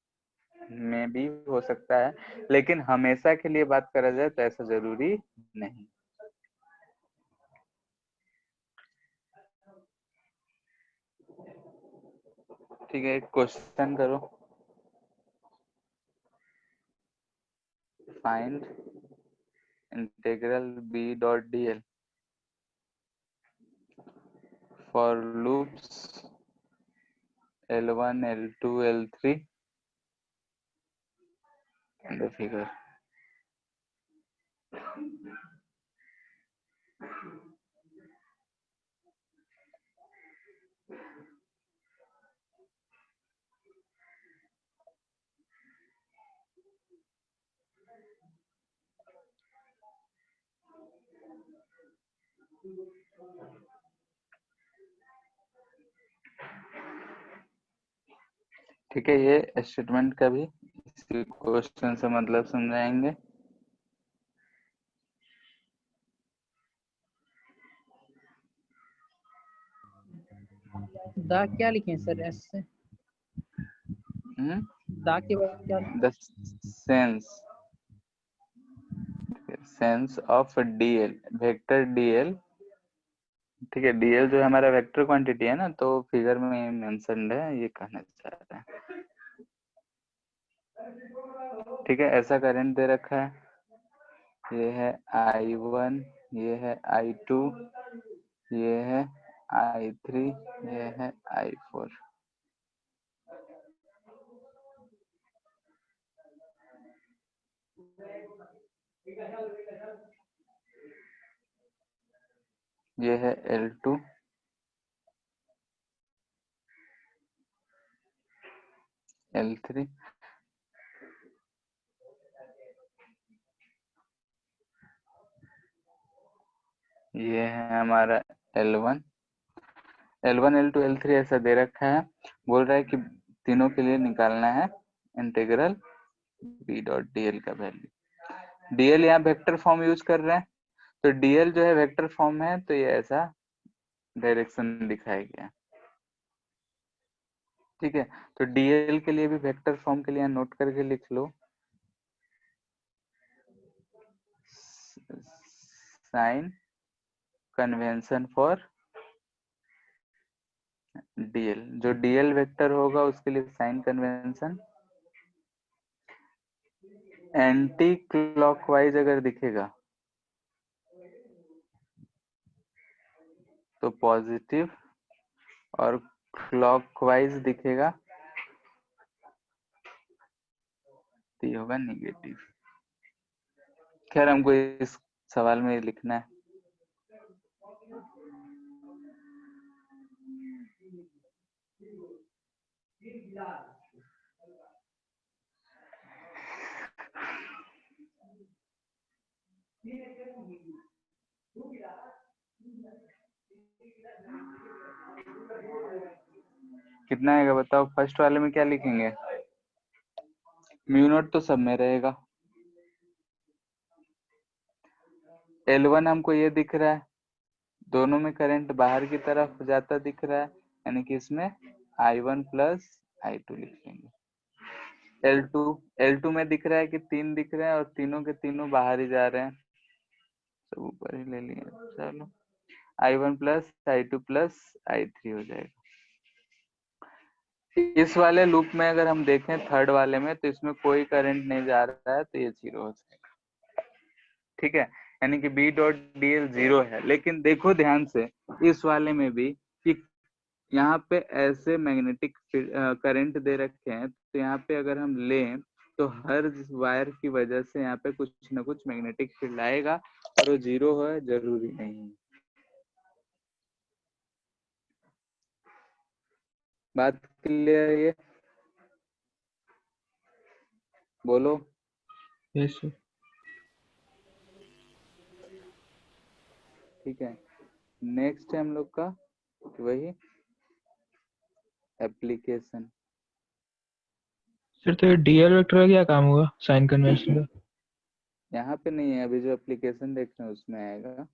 मे भी हो सकता है, लेकिन हमेशा के लिए बात करा जाए तो ऐसा जरूरी नहीं। ठीक है, एक क्वेश्चन करो, find integral B dot D l for loops L1, L2, L3 in the figure. ठीक है, ये स्टेटमेंट का भी इसी क्वेश्चन से मतलब समझाएंगे। दा क्या लिखे सर एस से? दा के बाद क्या? The sense of DL, vector DL. ठीक है, डीएल जो हमारा वेक्टर क्वांटिटी है ना, तो फिगर में मेंशन्ड है, ये कहना चाह रहे हैं। ठीक है, ऐसा करंट दे रखा है, ये है I1, ये है I2, ये है I3, ये है I4। ये है L2, L3, ये है हमारा L1, L2, L3 ऐसा दे रखा है। बोल रहा है कि तीनों के लिए निकालना है इंटीग्रल b डॉट dl का वैल्यू। dl यहाँ वेक्टर फॉर्म यूज कर रहे हैं, तो dl जो है वेक्टर फॉर्म है, तो ये ऐसा डायरेक्शन दिखाया गया। ठीक है, तो dl के लिए भी वेक्टर फॉर्म के लिए नोट करके लिख लो, साइन कन्वेंशन फॉर dl। जो dl वेक्टर होगा उसके लिए साइन कन्वेंशन एंटी क्लॉकवाइज अगर दिखेगा तो पॉजिटिव, और क्लॉकवाइज दिखेगा तो ये होगा निगेटिव। खैर हमको इस सवाल में लिखना है। कितना आएगा बताओ? फर्स्ट वाले में क्या लिखेंगे? म्यू नॉट तो सब में रहेगा। L1 हमको ये दिख रहा है, दोनों में करंट बाहर की तरफ जाता दिख रहा है, यानी कि इसमें I1 प्लस I2 लिखेंगे। L2 में दिख रहा है कि 3 दिख रहे हैं और तीनों के तीनों बाहर ही जा रहे हैं, सब ऊपर ही ले लिए। चलो I1 plus I2 plus I3 हो जाएगा। इस वाले लूप में अगर हम देखें थर्ड वाले में, तो इसमें कोई करंट नहीं जा रहा है, तो ये 0 हो जाएगा। ठीक है, यानी कि B डॉट DL 0 है। लेकिन देखो ध्यान से इस वाले में भी कि यहाँ पे ऐसे मैग्नेटिक करंट दे रखे हैं, तो यहाँ पे अगर हम लें तो हर वायर की वजह से यहाँ पे कुछ ना कुछ मैग्नेटिक फील्ड आएगा, और वो 0 है जरूरी नहीं है। बात क्लियर है? ये बोलो। Yes sir. ठीक है, नेक्स्ट है हम लोग का वही एप्लीकेशन। सर तो डीएल वेक्टर का क्या काम हुआ साइन कन्वेंशन का? यहाँ पे नहीं है, अभी जो एप्लीकेशन देख रहे हैं उसमें आएगा।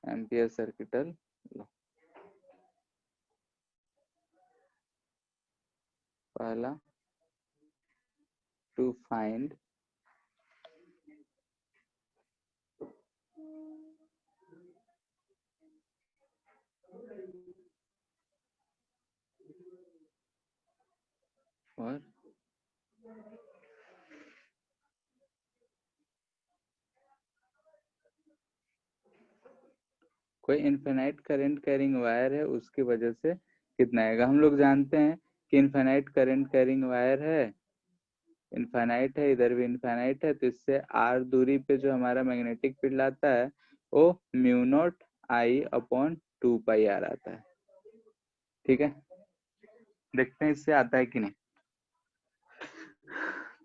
एम्पियर सर्किटल लो, पहला टू फाइंड और कोई इनफिनाइट करंट कैरिंग वायर है, उसकी वजह से कितना आएगा। हम लोग जानते हैं कि इनफिनाइट करंट कैरिंग वायर है, इनफिनाइट है, इधर भी इनफिनाइट है, तो इससे r दूरी पे जो हमारा मैग्नेटिक फील्ड आता है वो mu naught I upon 2 pi r आता है। ठीक है, देखते हैं इससे आता है कि नहीं।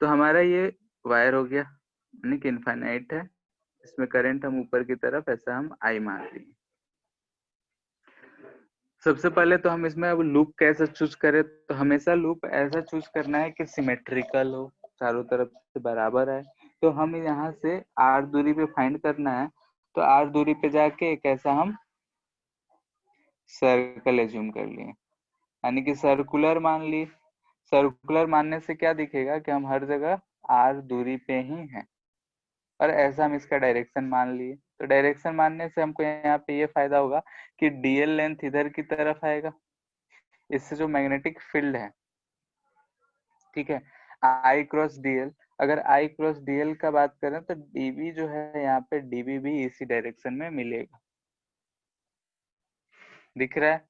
तो हमारा ये वायर हो गया, यानी कि इनफिनाइट है, इसमें करंट हम ऊपर की तरफ ऐसा हम I मान लिए। सबसे पहले तो हम इसमें अब लूप कैसे चूज करें, तो हमेशा लूप ऐसा चूज करना है कि सिमेट्रिकल हो, चारों तरफ से बराबर है। तो हम यहाँ से r दूरी पे फाइंड करना है, तो r दूरी पे जाके एक ऐसा हम सर्कल एज्यूम कर लिए, यानी कि सर्कुलर मान ली। सर्कुलर मानने से क्या दिखेगा कि हम हर जगह r दूरी पे ही हैं, और ऐसा हम इसका डायरेक्शन मान लिए। तो डायरेक्शन मानने से हमको यहाँ पे ये फायदा होगा कि डीएल लेंथ इधर की तरफ आएगा, इससे जो मैग्नेटिक फील्ड है, ठीक है, आई क्रॉस डीएल, अगर आई क्रॉस डीएल का बात करें तो डीबी जो है यहाँ पे डीबी भी इसी डायरेक्शन में मिलेगा। दिख रहा है?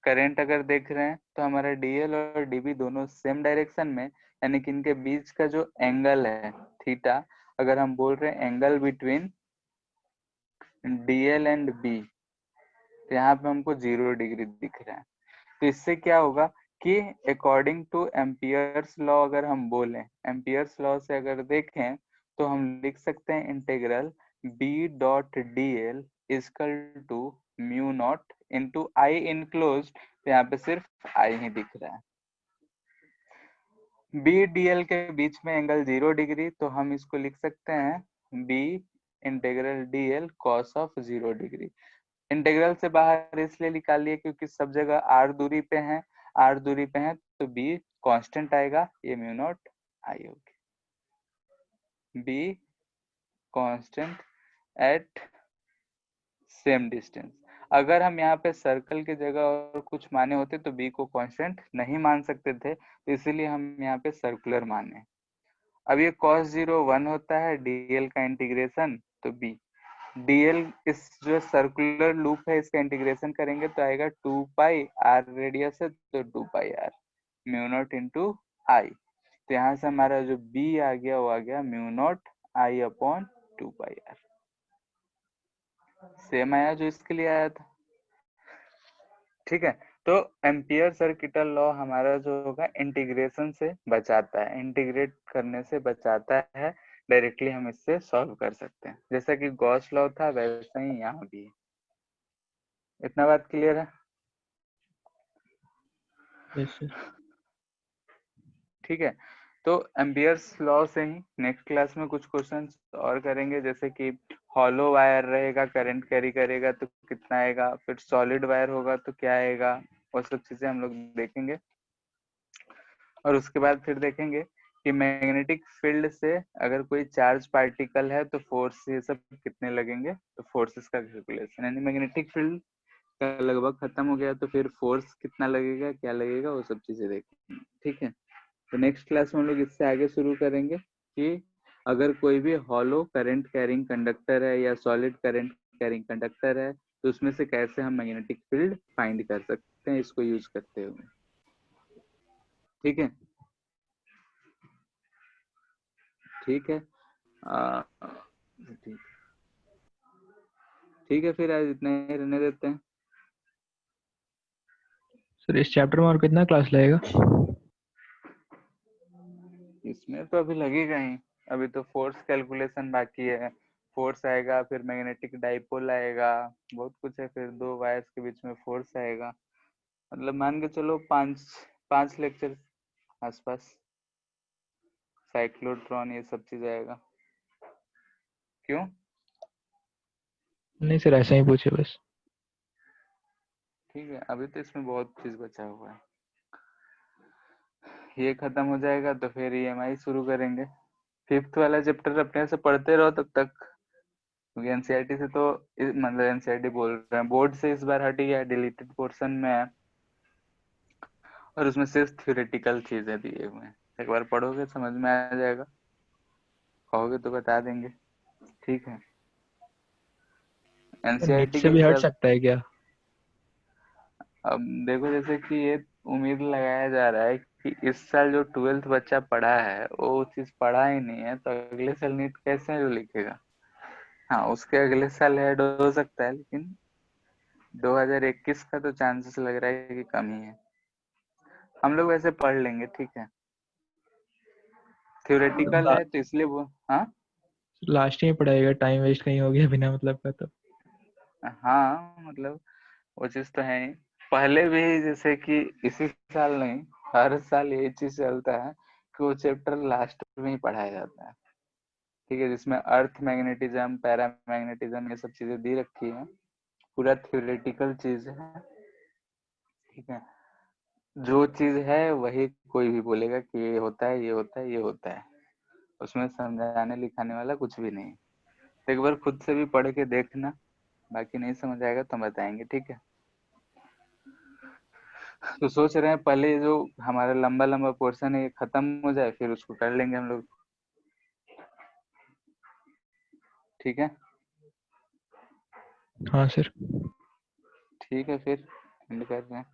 करंट अगर देख रहे हैं तो हमारा डीएल और डीबी दोनों सेम डायरेक्शन में, यानी कि इनके बीच का जो एंगल है थीटा, अगर हम बोल रहे हैं angle between dl and B, तो यहाँ पे हमको 0 डिग्री दिख रहा है। तो इससे क्या होगा कि अकॉर्डिंग टू एम्पियर्स लॉ, अगर हम बोलें एम्पियर्स लॉ से अगर देखें, तो हम लिख सकते हैं integral B dot D l equal to mu naught into I enclose. तो यहाँ पे सिर्फ आई ही दिख रहा है। बी डी एल के बीच में एंगल 0 डिग्री, तो हम इसको लिख सकते हैं B integral d l cos of 0 degree. Integral से बाहर इसलिए निकालिए क्योंकि सब जगह आर दूरी पे है, आर दूरी पे है तो बी कांस्टेंट आएगा, ये म्यू नॉट आई होगी, be constant eight same distance. अगर हम यहाँ पे सर्कल की जगह और कुछ माने होते तो बी को कांस्टेंट नहीं मान सकते थे, तो इसीलिए हम यहाँ पे सर्कुलर माने। अब ये cos 0 1 होता है, डीएल का इंटीग्रेशन, तो बी डीएल इस जो सर्कुलर लूप है इसका इंटीग्रेशन करेंगे तो आएगा 2 पाई आर रेडियस है तो 2 pi R mu naught into आई। तो यहाँ से हमारा जो बी आ गया वो आ गया mu naught I upon 2 pi r, same आया जो इसके लिए आया था। ठीक है, तो एम्पियर सर्किटल लॉ हमारा जो होगा इंटीग्रेशन से बचाता है, इंटीग्रेट करने से बचाता है, डायरेक्टली हम इससे सॉल्व कर सकते हैं। जैसा कि गॉस लॉ था वैसा ही यहाँ भी है। इतना बात क्लियर है? Yes sir. ठीक है, तो एम्पियर्स लॉ से ही नेक्स्ट क्लास में कुछ क्वेश्चंस और करेंगे, जैसे कि हॉलो वायर रहेगा, करंट कैरी करेगा तो कितना आएगा, फिर सॉलिड वायर होगा तो क्या आएगा, वो सब चीजें हम लोग देखेंगे। और उसके बाद फिर देखेंगे कि मैग्नेटिक फील्ड से अगर कोई चार्ज पार्टिकल है तो फोर्स ये सब कितने लगेंगे, तो फोर्सेस का कैलकुलेशन, यानी मैग्नेटिक फील्ड का लगभग खत्म हो गया तो फिर फोर्स कितना लगेगा, क्या लगेगा, वो सब चीजें देखेंगे। ठीक है, तो नेक्स्ट क्लास में हम लोग इससे आगे शुरू करेंगे कि अगर कोई भी हॉलो करंट कैरिंग कंडक्टर है या सॉलिड करंट कैरिंग कंडक्टर है तो उसमें से कैसे हम मैग्नेटिक फील्ड फाइंड कर सकते हैं इसको यूज करते हुए। ठीक है, ठीक है, ठीक, ठीक है, फिर आज इतना ही रहने देते हैं। सर इस चैप्टर में और कितना क्लास लगेगा? इसमें तो अभी लगेगा ही, अभी तो फोर्स कैलकुलेशन बाकी है, फोर्स आएगा, फिर मैग्नेटिक डाइपोल आएगा, बहुत कुछ है, फिर दो वायर्स के बीच में फोर्स आएगा, मतलब मान के चलो 5 लेक्चर आसपास, साइक्लोट्रॉन ये सब चीज आएगा। क्यों? नहीं सर, ऐसा ही पूछे बस। ठीक है, अभी तो इसमें बहुत चीज बचा हुआ है, ये खत्म हो जाएगा तो फिर ईएमआई शुरू करेंगे। 5th वाला चैप्टर अपने से पढ़ते रहो तब तक, क्योंकि एनसीईआरटी से तो मतलब एनसीईआरटी बोल रहे हैं, बोर्ड से इस बार हट गया, डिलीटेड पोर्शन में है और उसमें सिर्फ थ्योरेटिकल चीजें दिए हुए हैं, एक बार पढ़ोगे समझ में आ जाएगा, कहोगे तो बता देंगे। ठीक है, नीट एनसीईआरटी से के भी हट हिसाब, सकता है क्या? अब देखो जैसे कि ये उम्मीद लगाया जा रहा है कि इस साल जो 12th बच्चा पढ़ा है वो चीज पढ़ा ही नहीं है, तो अगले साल नीट कैसे जो लिखेगा। हाँ, उसके अगले साल ऐड हो सकता है, लेकिन 2021 का तो चांसेस लग रहा है कि कम ही है। हम लोग वैसे पढ़ लेंगे, ठीक है, थ्योरेटिकल है तो इसलिए वो, हाँ लास्ट में पढ़ाएगा, टाइम वेस्ट कहीं हो गया बिना मतलब का तो। हाँ, मतलब वो चीज तो है ही, पहले भी जैसे कि इसी साल नहीं, हर साल यही चीज चलता है कि वो चैप्टर लास्ट में ही पढ़ाया जाता है, ठीक है, जिसमें अर्थ मैग्नेटिज्म, पैरामैग्नेटिज्म, ये सब चीजें दी रखी है, पूरा थ्योरेटिकल चीज है, ठीक है। जो चीज है वही कोई भी बोलेगा कि ये होता है, ये होता है, ये होता है, उसमें समझाने लिखाने वाला कुछ भी नहीं। तो एक बार खुद से भी पढ़ के देखना, बाकी नहीं समझ आएगा तो बताएंगे, ठीक है। तो सोच रहे हैं पहले जो हमारा लंबा लंबा पोर्शन है ये खत्म हो जाए, फिर उसको कर लेंगे हम लोग, ठीक है। हाँ सर। ठीक है, फिर एंड करते हैं।